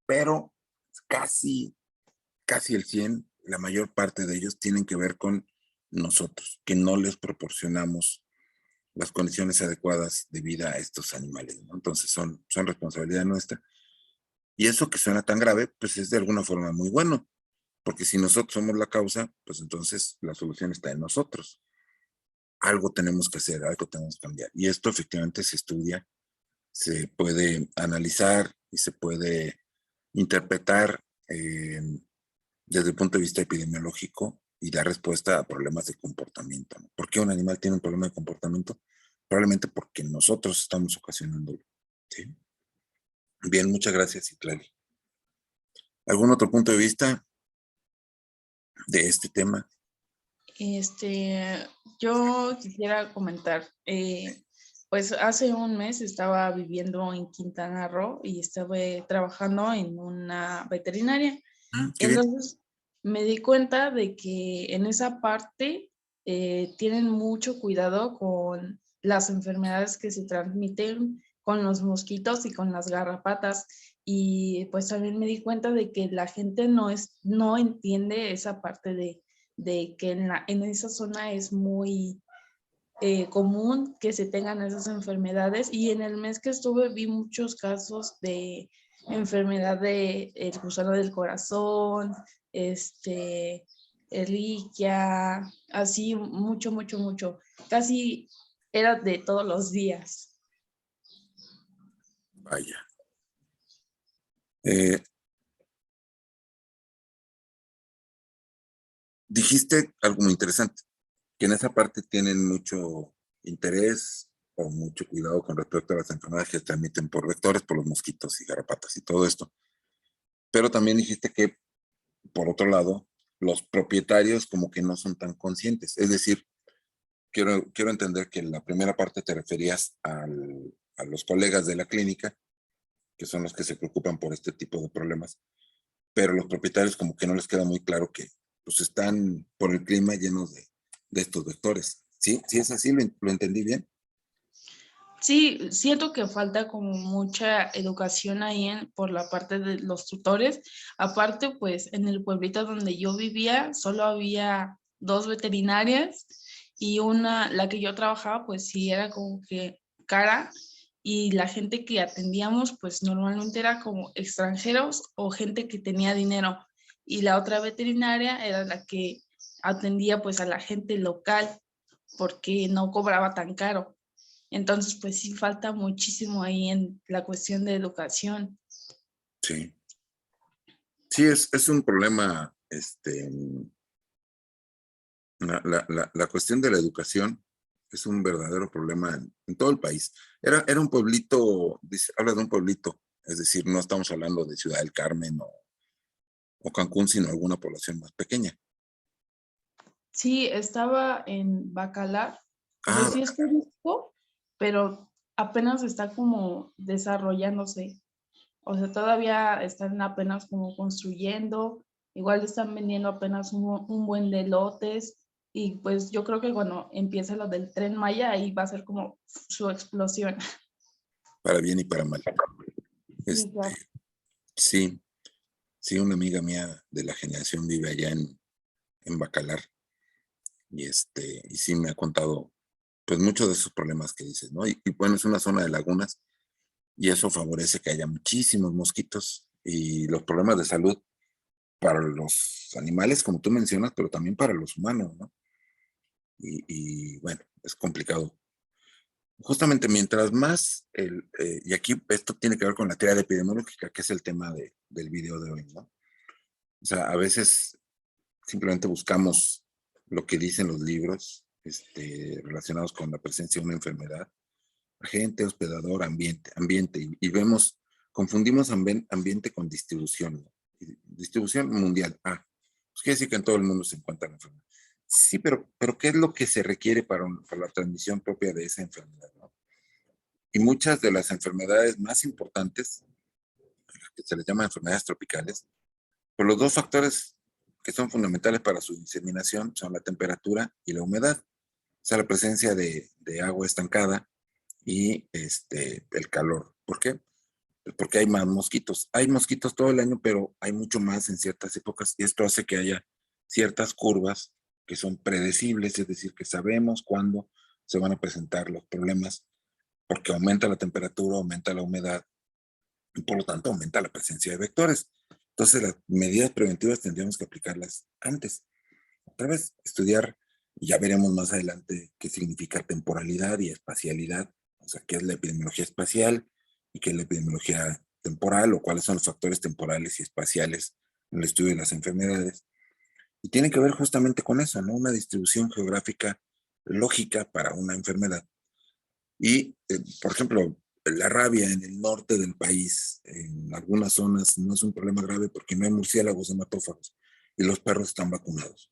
Speaker 1: pero casi el 100, la mayor parte de ellos tienen que ver con nosotros, que no les proporcionamos las condiciones adecuadas de vida a estos animales, ¿no? Entonces son responsabilidad nuestra. Y eso que suena tan grave, pues es de alguna forma muy bueno, porque si nosotros somos la causa, pues entonces la solución está en nosotros. Algo tenemos que hacer, algo tenemos que cambiar. Y esto efectivamente se estudia, se puede analizar y se puede interpretar desde el punto de vista epidemiológico y dar respuesta a problemas de comportamiento, ¿no? ¿Por qué un animal tiene un problema de comportamiento? Probablemente porque nosotros estamos ocasionándolo. ¿Sí? Bien, muchas gracias, Citlali. ¿Algún otro punto de vista de este tema?
Speaker 7: Yo quisiera comentar, pues hace un mes estaba viviendo en Quintana Roo y estaba trabajando en una veterinaria.
Speaker 1: Qué bien.
Speaker 7: Entonces me di cuenta de que en esa parte tienen mucho cuidado con las enfermedades que se transmiten con los mosquitos y con las garrapatas. Y pues también me di cuenta de que la gente no entiende esa parte de que en esa zona es muy común que se tengan esas enfermedades. Y en el mes que estuve vi muchos casos de enfermedad de el gusano del corazón, erliquia, así mucho, mucho, mucho. Casi era de todos los días.
Speaker 1: Vaya. Dijiste algo muy interesante, que en esa parte tienen mucho interés o mucho cuidado con respecto a las enfermedades que se transmiten por vectores, por los mosquitos y garrapatas y todo esto. Pero también dijiste que, por otro lado, los propietarios como que no son tan conscientes. Es decir, quiero entender que en la primera parte te referías a los colegas de la clínica, que son los que se preocupan por este tipo de problemas, pero los propietarios como que no les queda muy claro que pues están por el clima llenos de estos vectores. ¿Sí? ¿Sí es así? ¿Lo entendí bien?
Speaker 7: Sí, siento que falta como mucha educación ahí por la parte de los tutores. Aparte, pues en el pueblito donde yo vivía solo había 2 veterinarias y la que yo trabajaba, pues sí era como que cara, y la gente que atendíamos, pues normalmente era como extranjeros o gente que tenía dinero. Y la otra veterinaria era la que atendía pues a la gente local porque no cobraba tan caro. Entonces, pues sí falta muchísimo ahí en la cuestión de educación.
Speaker 1: Sí. Sí, es un problema, la cuestión de la educación es un verdadero problema en todo el país. Era un pueblito, habla de un pueblito, es decir, no estamos hablando de Ciudad del Carmen o Cancún, sino alguna población más pequeña.
Speaker 7: Sí, estaba en Bacalar, pues
Speaker 1: Ah,
Speaker 7: sí es turístico, pero apenas está como desarrollándose. O sea, todavía están apenas como construyendo, igual están vendiendo apenas un buen de lotes, y pues yo creo que cuando empiece lo del Tren Maya, ahí va a ser como su explosión.
Speaker 1: para bien y para mal.
Speaker 7: Sí, claro.
Speaker 1: Sí, sí, una amiga mía de la generación vive allá en Bacalar y y sí me ha contado pues muchos de esos problemas que dices, ¿no? Y bueno, es una zona de lagunas y eso favorece que haya muchísimos mosquitos y los problemas de salud para los animales, como tú mencionas, pero también para los humanos, ¿no? Y bueno, es complicado. Justamente mientras más, y aquí esto tiene que ver con la teoría epidemiológica, que es el tema del video de hoy, ¿no? O sea, a veces simplemente buscamos lo que dicen los libros relacionados con la presencia de una enfermedad, agente, hospedador, ambiente, y vemos, confundimos ambiente con distribución, ¿no? Distribución mundial. Pues quiere decir que en todo el mundo se encuentra la enfermedad. Sí, pero ¿qué es lo que se requiere para la transmisión propia de esa enfermedad, ¿no? Y muchas de las enfermedades más importantes, que se les llama enfermedades tropicales, pues los dos factores que son fundamentales para su diseminación son la temperatura y la humedad. O sea, la presencia de agua estancada y el calor. ¿Por qué? Pues porque hay más mosquitos. Hay mosquitos todo el año, pero hay mucho más en ciertas épocas y esto hace que haya ciertas curvas que son predecibles, es decir, que sabemos cuándo se van a presentar los problemas porque aumenta la temperatura, aumenta la humedad y por lo tanto aumenta la presencia de vectores. Entonces las medidas preventivas tendríamos que aplicarlas antes. Otra vez, estudiar, y ya veremos más adelante qué significa temporalidad y espacialidad, o sea, qué es la epidemiología espacial y qué es la epidemiología temporal, o cuáles son los factores temporales y espaciales en el estudio de las enfermedades. Y tiene que ver justamente con eso, ¿no? Una distribución geográfica lógica para una enfermedad. Y, por ejemplo, la rabia en el norte del país, en algunas zonas, no es un problema grave porque no hay murciélagos hematófagos y los perros están vacunados.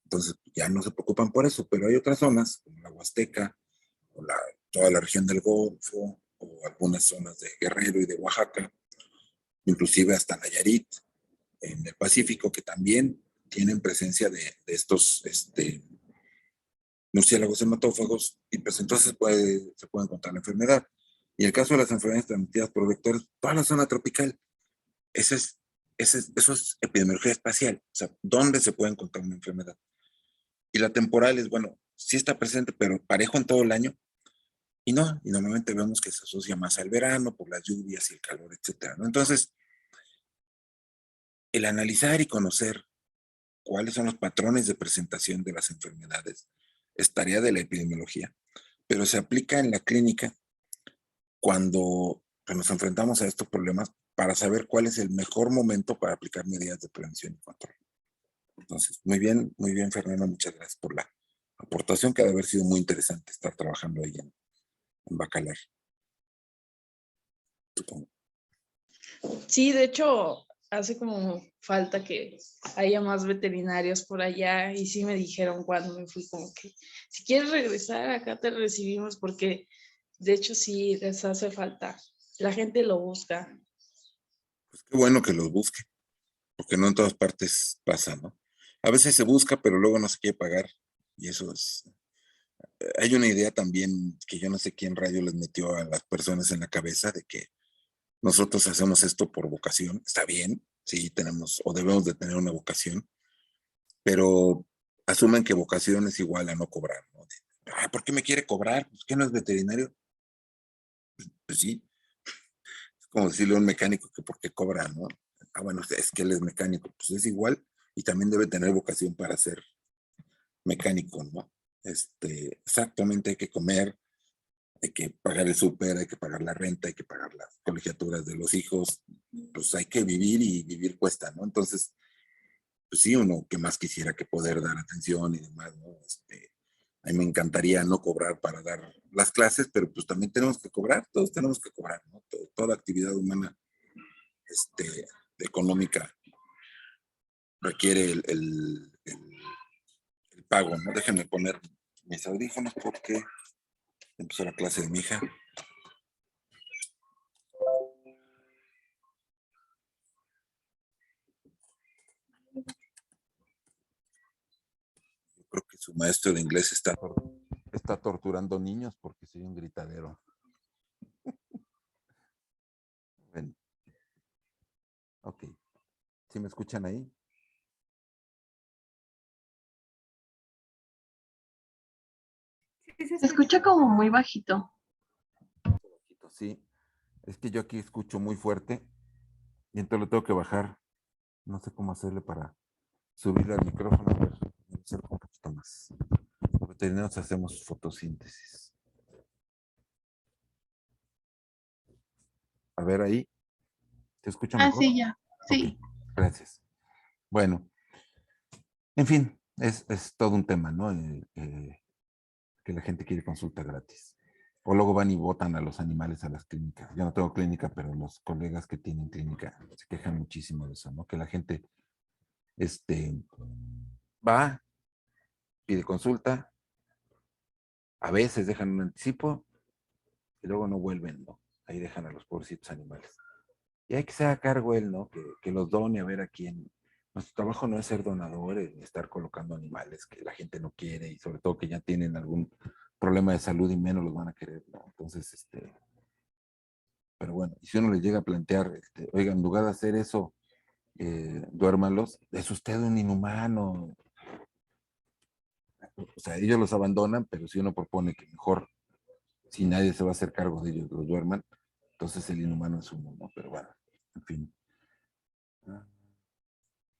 Speaker 1: Entonces, ya no se preocupan por eso, pero hay otras zonas, como la Huasteca, o toda la región del Golfo, o algunas zonas de Guerrero y de Oaxaca, inclusive hasta Nayarit, en el Pacífico, que también tienen presencia de estos murciélagos hematófagos, y pues entonces se puede encontrar la enfermedad. Y el caso de las enfermedades transmitidas por vectores, toda la zona tropical, eso es epidemiología espacial, o sea, ¿dónde se puede encontrar una enfermedad? Y la temporal es, bueno, sí está presente, pero parejo en todo el año. Y no, y normalmente vemos que se asocia más al verano por las lluvias y el calor, etcétera, ¿no? Entonces, el analizar y conocer cuáles son los patrones de presentación de las enfermedades es tarea de la epidemiología, pero se aplica en la clínica cuando nos enfrentamos a estos problemas para saber cuál es el mejor momento para aplicar medidas de prevención y control. Entonces, muy bien, Fernanda, muchas gracias por la aportación, que ha de haber sido muy interesante estar trabajando ahí en Bacalar. Supongo.
Speaker 7: Sí, de hecho, hace como falta que haya más veterinarios por allá y sí me dijeron cuando me fui como que si quieres regresar acá te recibimos porque de hecho sí les hace falta. La gente lo busca.
Speaker 1: Pues qué bueno que los busque, porque no en todas partes pasa, ¿no? A veces se busca, pero luego no se quiere pagar y eso es... Hay una idea también que yo no sé quién rayo les metió a las personas en la cabeza de que nosotros hacemos esto por vocación. Está bien, sí tenemos o debemos de tener una vocación, pero asumen que vocación es igual a no cobrar, ¿no? ¿Por qué me quiere cobrar? Pues que no es veterinario. Pues sí, es como decirle a un mecánico que por qué cobra, ¿no? Bueno, es que él es mecánico, pues es igual y también debe tener vocación para ser mecánico, ¿no? Exactamente, hay que comer, hay que pagar el súper, hay que pagar la renta, hay que pagar las colegiaturas de los hijos, pues hay que vivir y vivir cuesta, ¿no? Entonces, pues sí, uno que más quisiera que poder dar atención y demás, ¿no? A mí me encantaría no cobrar para dar las clases, pero pues también tenemos que cobrar, todos tenemos que cobrar, ¿no? Toda actividad humana económica requiere el pago, ¿no? Déjenme poner mis audífonos porque empezó la clase de mi hija. Yo creo que su maestro de inglés está torturando niños porque soy un gritadero. Bueno. Ok. ¿Sí me escuchan ahí?
Speaker 9: Se escucha como muy bajito.
Speaker 1: Sí, es que yo aquí escucho muy fuerte y entonces lo tengo que bajar. No sé cómo hacerle para subirle al micrófono. A ver, voy a hacer un poquito más. Los veterinarios hacemos fotosíntesis. A ver ahí. ¿Te escucha mejor?
Speaker 9: Sí, ya. Sí.
Speaker 1: Okay, gracias. Bueno, en fin, es todo un tema, ¿no? Que la gente quiere consulta gratis. O luego van y botan a los animales a las clínicas. Yo no tengo clínica, pero los colegas que tienen clínica se quejan muchísimo de eso, ¿no? Que la gente va, pide consulta, a veces dejan un anticipo y luego no vuelven, ¿no? Ahí dejan a los pobrecitos animales. Y hay que se haga cargo él, ¿no? Que los done a ver a quién. Nuestro trabajo no es ser donadores ni estar colocando animales que la gente no quiere y sobre todo que ya tienen algún problema de salud y menos los van a querer, ¿no? Entonces, pero bueno, y si uno les llega a plantear, oigan, en lugar de hacer eso, duérmanlos, es usted un inhumano. O sea, ellos los abandonan, pero si uno propone que mejor, si nadie se va a hacer cargo de ellos, los duerman, entonces el inhumano es uno, ¿no? Pero bueno, en fin.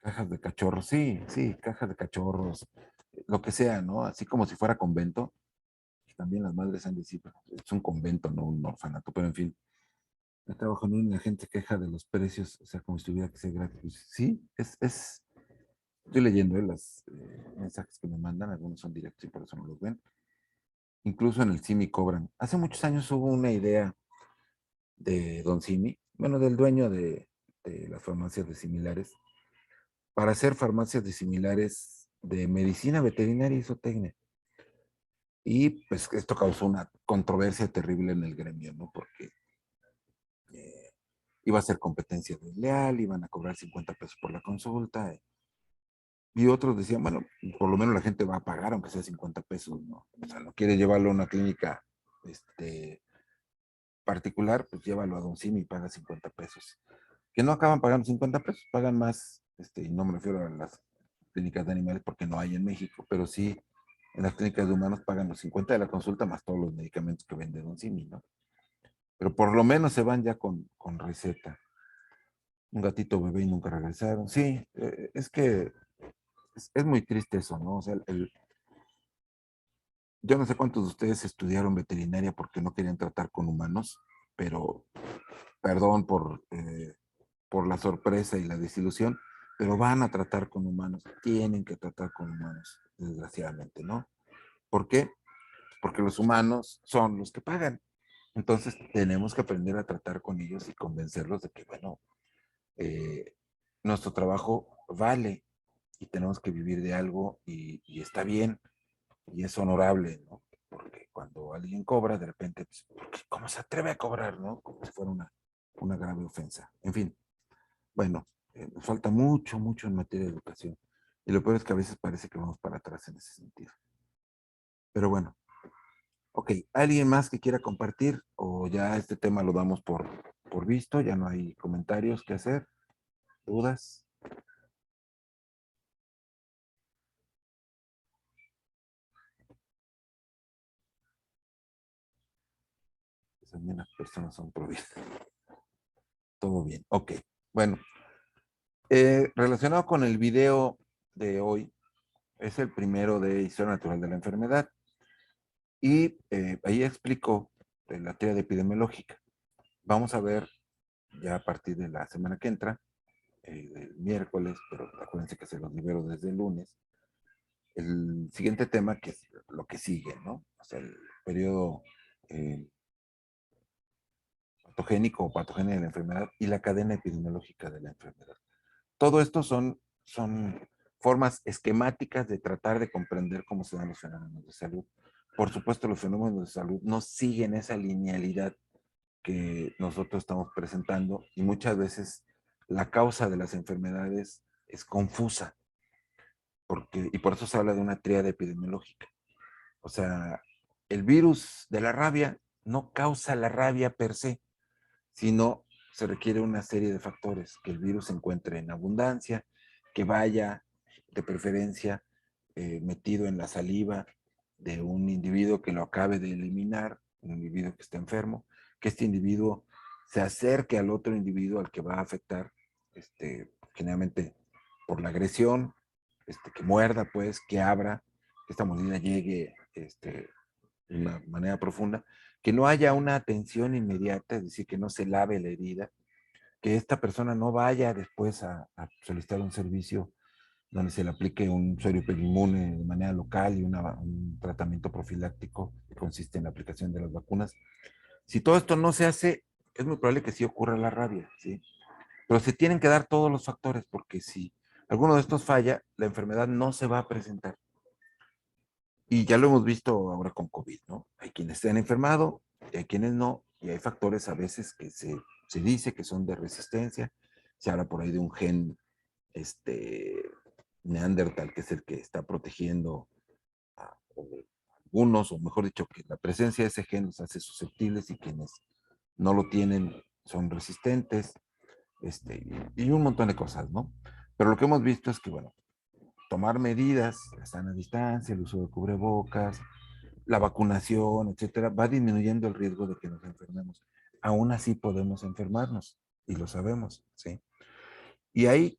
Speaker 1: Cajas de cachorros, sí, cajas de cachorros, lo que sea, ¿no? Así como si fuera convento. También las madres han de decir, es un convento, no un orfanato, pero en fin. Yo trabajo en una gente queja de los precios, o sea, como si tuviera que ser gratis. Sí, estoy leyendo los mensajes que me mandan, algunos son directos y por eso no los ven. Incluso en el CIMI cobran. Hace muchos años hubo una idea de Don Simi, bueno, del dueño de las farmacias de similares, para hacer farmacias de similares de medicina veterinaria y zootecnia. Y pues esto causó una controversia terrible en el gremio, ¿no? Porque iba a ser competencia desleal, iban a cobrar 50 pesos por la consulta. Y otros decían, bueno, por lo menos la gente va a pagar aunque sea 50 pesos, ¿no? O sea, no quiere llevarlo a una clínica particular, pues llévalo a Don Simi y paga 50 pesos. Que no acaban pagando 50 pesos, pagan más, y no me refiero a las clínicas de animales porque no hay en México, pero sí en las clínicas de humanos pagan los 50 de la consulta más todos los medicamentos que vende Don Simi, ¿no? Pero por lo menos se van ya con receta. Un gatito bebé y nunca regresaron. Sí, es que es muy triste eso, ¿no? O sea, yo no sé cuántos de ustedes estudiaron veterinaria porque no querían tratar con humanos, pero perdón por la sorpresa y la desilusión, pero van a tratar con humanos, tienen que tratar con humanos, desgraciadamente, ¿no? ¿Por qué? Porque los humanos son los que pagan. Entonces tenemos que aprender a tratar con ellos y convencerlos de que, bueno, nuestro trabajo vale y tenemos que vivir de algo y está bien y es honorable, ¿no? Porque cuando alguien cobra, de repente, pues, ¿cómo se atreve a cobrar, no? Como si fuera una grave ofensa. En fin, bueno, nos falta mucho, mucho en materia de educación. Y lo peor es que a veces parece que vamos para atrás en ese sentido. Pero bueno, ok, ¿alguien más que quiera compartir? O ya este tema lo damos por visto, ya no hay comentarios que hacer, dudas. También las personas son provistas. Todo bien, ok. Bueno, relacionado con el video de hoy, es el primero de Historia Natural de la Enfermedad. Y ahí explico la teoría epidemiológica. Vamos a ver ya a partir de la semana que entra, el miércoles, pero acuérdense que se los libero desde el lunes, el siguiente tema que es lo que sigue, ¿no? O sea, el periodo patogénico o patogenia de la enfermedad y la cadena epidemiológica de la enfermedad. Todo esto son formas esquemáticas de tratar de comprender cómo se dan los fenómenos de salud. Por supuesto, los fenómenos de salud no siguen esa linealidad que nosotros estamos presentando y muchas veces la causa de las enfermedades es confusa y por eso se habla de una tríada epidemiológica. O sea, el virus de la rabia no causa la rabia per se, sino se requiere una serie de factores, que el virus se encuentre en abundancia, que vaya de preferencia metido en la saliva de un individuo que lo acabe de eliminar, un individuo que está enfermo, que este individuo se acerque al otro individuo al que va a afectar, generalmente por la agresión, que muerda, pues, que abra, que esta mordida llegue de una manera profunda, que no haya una atención inmediata, es decir, que no se lave la herida, que esta persona no vaya después a solicitar un servicio donde se le aplique un suero hiperinmune de manera local y un tratamiento profiláctico que consiste en la aplicación de las vacunas. Si todo esto no se hace, es muy probable que sí ocurra la rabia, ¿sí? Pero se tienen que dar todos los factores, porque si alguno de estos falla, la enfermedad no se va a presentar. Y ya lo hemos visto ahora con COVID, ¿no? Hay quienes se han enfermado, y hay quienes no, y hay factores a veces que se dice que son de resistencia. Se habla por ahí de un gen Neandertal, que es el que está protegiendo a algunos, o mejor dicho, que la presencia de ese gen los hace susceptibles y quienes no lo tienen son resistentes, y un montón de cosas, ¿no? Pero lo que hemos visto es que, bueno, tomar medidas, la sana distancia, el uso de cubrebocas, la vacunación, etcétera, va disminuyendo el riesgo de que nos enfermemos. Aún así podemos enfermarnos, y lo sabemos, ¿sí? Y hay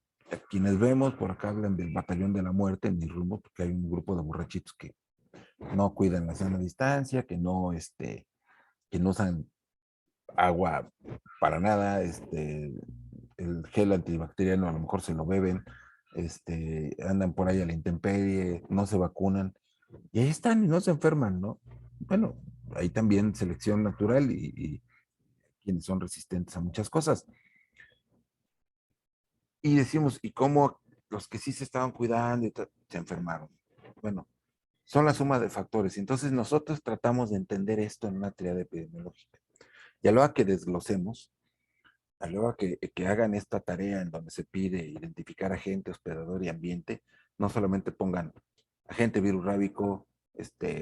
Speaker 1: quienes vemos, por acá hablan del batallón de la muerte en mi rumbo, porque hay un grupo de borrachitos que no cuidan la sana distancia, que no usan agua para nada, el gel antibacteriano a lo mejor se lo beben, andan por ahí a la intemperie, no se vacunan, y ahí están y no se enferman, ¿no? Bueno, hay también selección natural y quienes son resistentes a muchas cosas. Y decimos, ¿y cómo los que sí se estaban cuidando se enfermaron? Bueno, son la suma de factores. Entonces nosotros tratamos de entender esto en una triada epidemiológica. Y a lo que desglosemos, a lo que hagan esta tarea en donde se pide identificar agente, hospedador y ambiente, no solamente pongan agente virus rábico,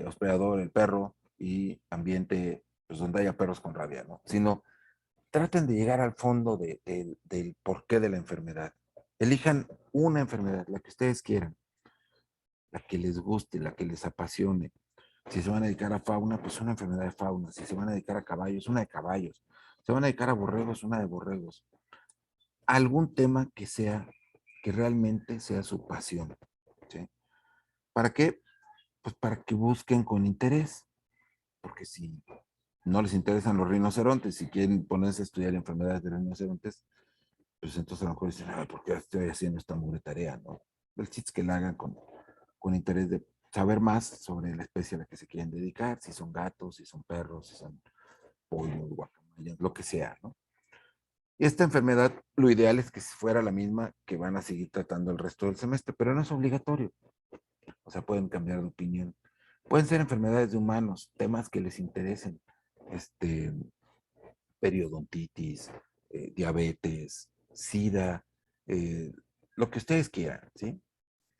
Speaker 1: hospedador, el perro, y ambiente, pues donde haya perros con rabia, ¿no? Sino traten de llegar al fondo del porqué de la enfermedad. Elijan una enfermedad, la que ustedes quieran, la que les guste, la que les apasione. Si se van a dedicar a fauna, pues una enfermedad de fauna. Si se van a dedicar a caballos, una de caballos. Si se van a dedicar a borregos, una de borregos. Algún tema que realmente sea su pasión, ¿sí? ¿Para qué? Pues para que busquen con interés. Porque si no les interesan los rinocerontes, si quieren ponerse a estudiar enfermedades de rinocerontes, pues entonces a lo mejor dicen, ay, ¿por qué estoy haciendo esta mugre tarea, no? El chiste es que la hagan con interés de saber más sobre la especie a la que se quieren dedicar, si son gatos, si son perros, si son pollos, guacamayas, lo que sea, ¿no? Y esta enfermedad, lo ideal es que fuera la misma que van a seguir tratando el resto del semestre, pero no es obligatorio. O sea, pueden cambiar de opinión. Pueden ser enfermedades de humanos, temas que les interesen, periodontitis, diabetes, SIDA, lo que ustedes quieran, ¿sí?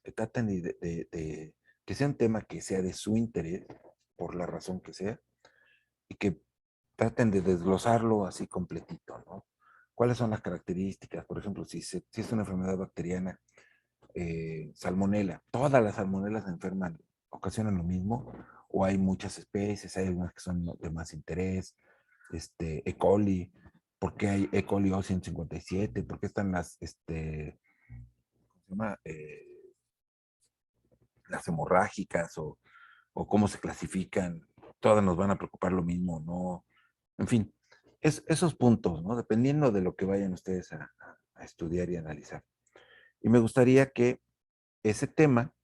Speaker 1: Que traten que sea un tema que sea de su interés, por la razón que sea, y que traten de desglosarlo así completito, ¿no? ¿Cuáles son las características? Por ejemplo, si es una enfermedad bacteriana, salmonela, ¿todas las salmonelas enferman, ocasionan lo mismo? ¿O hay muchas especies? ¿Hay algunas que son de más interés? E. coli, ¿por qué hay E. coli O157? ¿Por qué están las, ¿cómo se llama? Las hemorrágicas, o cómo se clasifican? Todas nos van a preocupar lo mismo, ¿no? En fin, esos puntos, ¿no? Dependiendo de lo que vayan ustedes a estudiar y analizar. Y me gustaría que ese tema,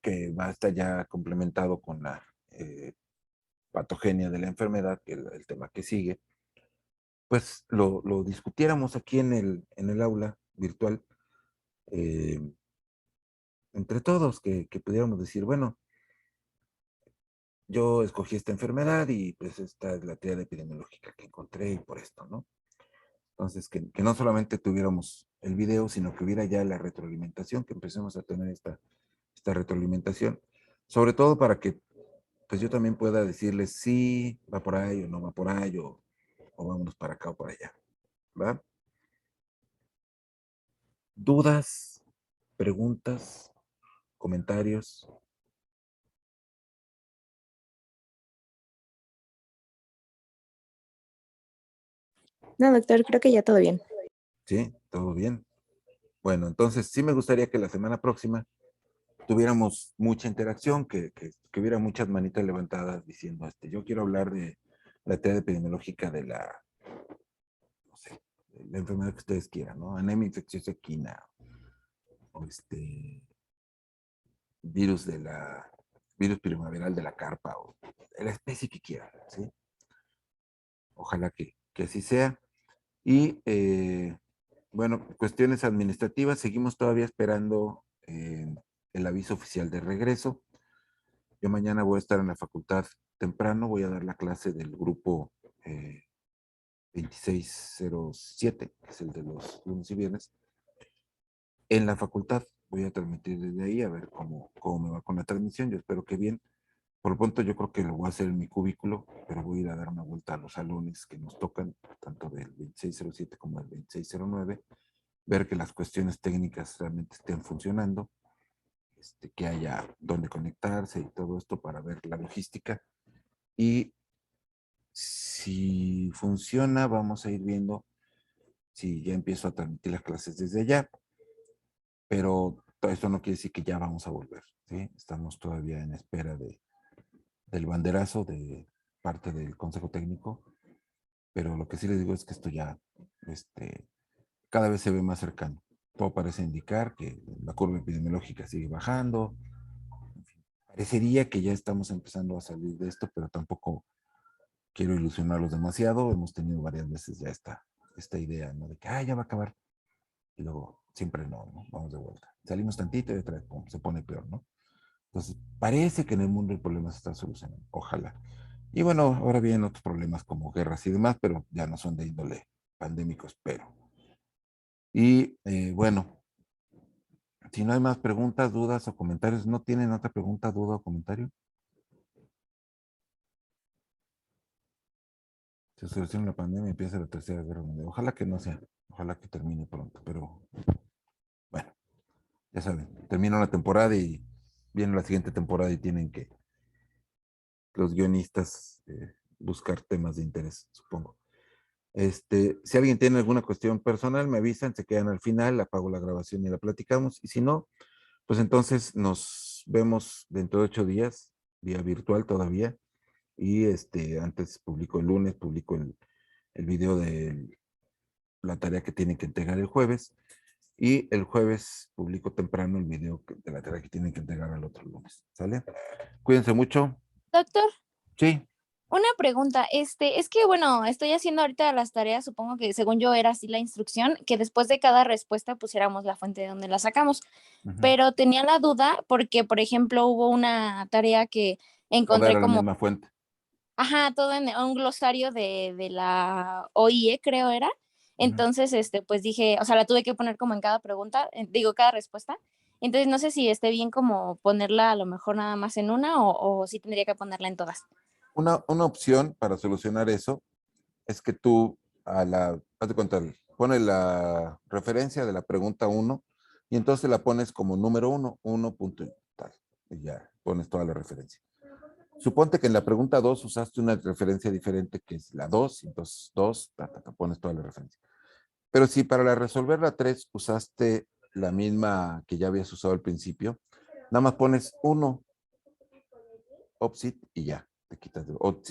Speaker 1: que va a estar ya complementado con la patogenia de la enfermedad, que es el tema que sigue, pues lo discutiéramos aquí en el aula virtual, eh, entre todos, que pudiéramos decir, bueno, yo escogí esta enfermedad y pues esta es la teoría epidemiológica que encontré y por esto, ¿no? Entonces, que no solamente tuviéramos el video, sino que hubiera ya la retroalimentación, que empecemos a tener esta retroalimentación, sobre todo para que pues yo también pueda decirles si va por ahí o no va por ahí, o vámonos para acá o para allá, ¿va? ¿Dudas, preguntas, comentarios?
Speaker 2: No, doctor, creo que ya todo bien.
Speaker 1: ¿Sí? ¿Todo bien? Bueno, entonces sí me gustaría que la semana próxima tuviéramos mucha interacción, que hubiera muchas manitas levantadas diciendo, yo quiero hablar de la teoría epidemiológica de la, no sé, de la enfermedad que ustedes quieran, ¿no? Anemia infecciosa equina, o virus virus primaveral de la carpa o de la especie que quieran, ¿sí? Ojalá que así sea. Y bueno, cuestiones administrativas, seguimos todavía esperando el aviso oficial de regreso. Yo mañana voy a estar en la facultad temprano, voy a dar la clase del grupo 2607, que es el de los lunes y viernes, en la facultad. Voy a transmitir desde ahí a ver cómo me va con la transmisión. Yo espero que bien. Por lo pronto yo creo que lo voy a hacer en mi cubículo, pero voy a ir a dar una vuelta a los salones que nos tocan, tanto del 2607 como del 2609, ver que las cuestiones técnicas realmente estén funcionando, que haya dónde conectarse y todo esto para ver la logística. Y si funciona, vamos a ir viendo si ya empiezo a transmitir las clases desde allá. Pero todo esto no quiere decir que ya vamos a volver, ¿sí? Estamos todavía en espera del banderazo de parte del Consejo Técnico, pero lo que sí les digo es que esto ya cada vez se ve más cercano. Todo parece indicar que la curva epidemiológica sigue bajando. En fin, parecería que ya estamos empezando a salir de esto, pero tampoco quiero ilusionarlos demasiado. Hemos tenido varias veces ya esta idea, ¿no? De que ya va a acabar. Y luego siempre no, vamos de vuelta. Salimos tantito y otra vez se pone peor, ¿no? Entonces, parece que en el mundo el problema se está solucionando. Ojalá. Y bueno, ahora vienen otros problemas como guerras y demás, pero ya no son de índole pandémico, espero. Y bueno, si no hay más preguntas, dudas o comentarios, ¿no tienen otra pregunta, duda o comentario? Se soluciona la pandemia y empieza la tercera guerra mundial. Ojalá que no sea, ojalá que termine pronto, pero bueno, ya saben, termina una temporada y viene la siguiente temporada y tienen que los guionistas buscar temas de interés, supongo. Si alguien tiene alguna cuestión personal, me avisan, se quedan al final, apago la grabación y la platicamos. Y si no, pues entonces nos vemos dentro de 8 días, vía virtual todavía. Y antes publico el lunes, publico el video de la tarea que tienen que entregar el jueves. Y el jueves publico temprano el video de la tarea que tienen que entregar al otro lunes. ¿Sale? Cuídense mucho.
Speaker 3: Doctor,
Speaker 1: Sí.
Speaker 3: una pregunta, es que bueno, estoy haciendo ahorita las tareas, supongo que según yo era así la instrucción, que después de cada respuesta pusiéramos la fuente de donde la sacamos, pero tenía la duda porque, por ejemplo, hubo una tarea que
Speaker 1: Toda
Speaker 3: encontré
Speaker 1: era la
Speaker 3: como,
Speaker 1: misma fuente.
Speaker 3: todo en un glosario de la OIE, creo era. Entonces, pues dije, o sea, la tuve que poner como en cada pregunta, digo, cada respuesta. Entonces, no sé si esté bien como ponerla a lo mejor nada más en una o si tendría que ponerla en todas.
Speaker 1: Una opción para solucionar eso es que tú haz de cuenta, pones la referencia de la pregunta 1 y entonces la pones como número 1 punto y tal. Y ya pones toda la referencia. Suponte que en la pregunta 2 usaste una referencia diferente que es la 2, entonces 2, pones toda la referencia. Pero si para resolver la 3 usaste la misma que ya habías usado al principio, nada más pones 1 opsit y ya, te quitas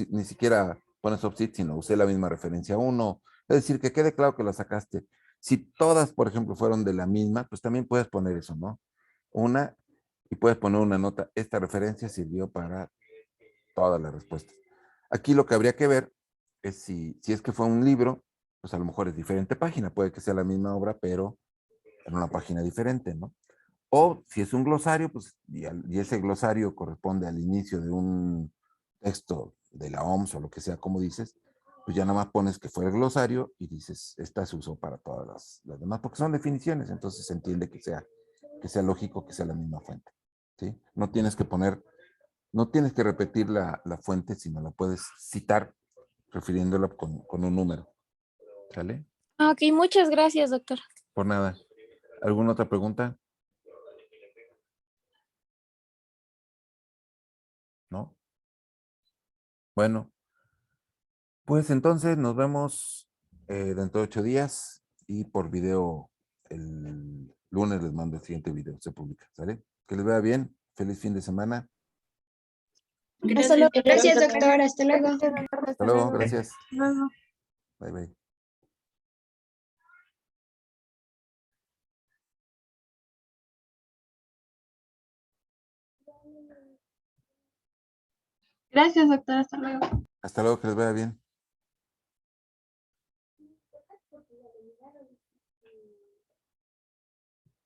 Speaker 1: ni siquiera pones opsit, sino usé la misma referencia 1. Es decir, que quede claro que la sacaste. Si todas, por ejemplo, fueron de la misma, pues también puedes poner eso, ¿no? Una, y puedes poner una nota. Esta referencia sirvió para todas las respuestas. Aquí lo que habría que ver es si es que fue un libro, pues a lo mejor es diferente página, puede que sea la misma obra, pero en una página diferente, ¿no? O si es un glosario, pues, y ese glosario corresponde al inicio de un texto de la OMS o lo que sea, como dices, pues ya nada más pones que fue el glosario y dices, esta se usó para todas las demás, porque son definiciones, entonces se entiende que sea lógico que sea la misma fuente, ¿sí? No tienes que repetir la fuente, sino la puedes citar refiriéndola con un número, ¿sale?
Speaker 3: Ok, muchas gracias, doctor.
Speaker 1: Por nada. ¿Alguna otra pregunta? ¿No? Bueno, pues entonces nos vemos dentro de 8 días y por video el lunes les mando el siguiente video, se publica, ¿sale? Que les vaya bien, feliz fin de semana.
Speaker 9: Gracias, doctor. Hasta luego.
Speaker 1: Hasta luego, gracias.
Speaker 8: Luego.
Speaker 1: Bye, bye.
Speaker 9: Gracias, doctora. Hasta luego.
Speaker 1: Hasta luego, que les vaya bien.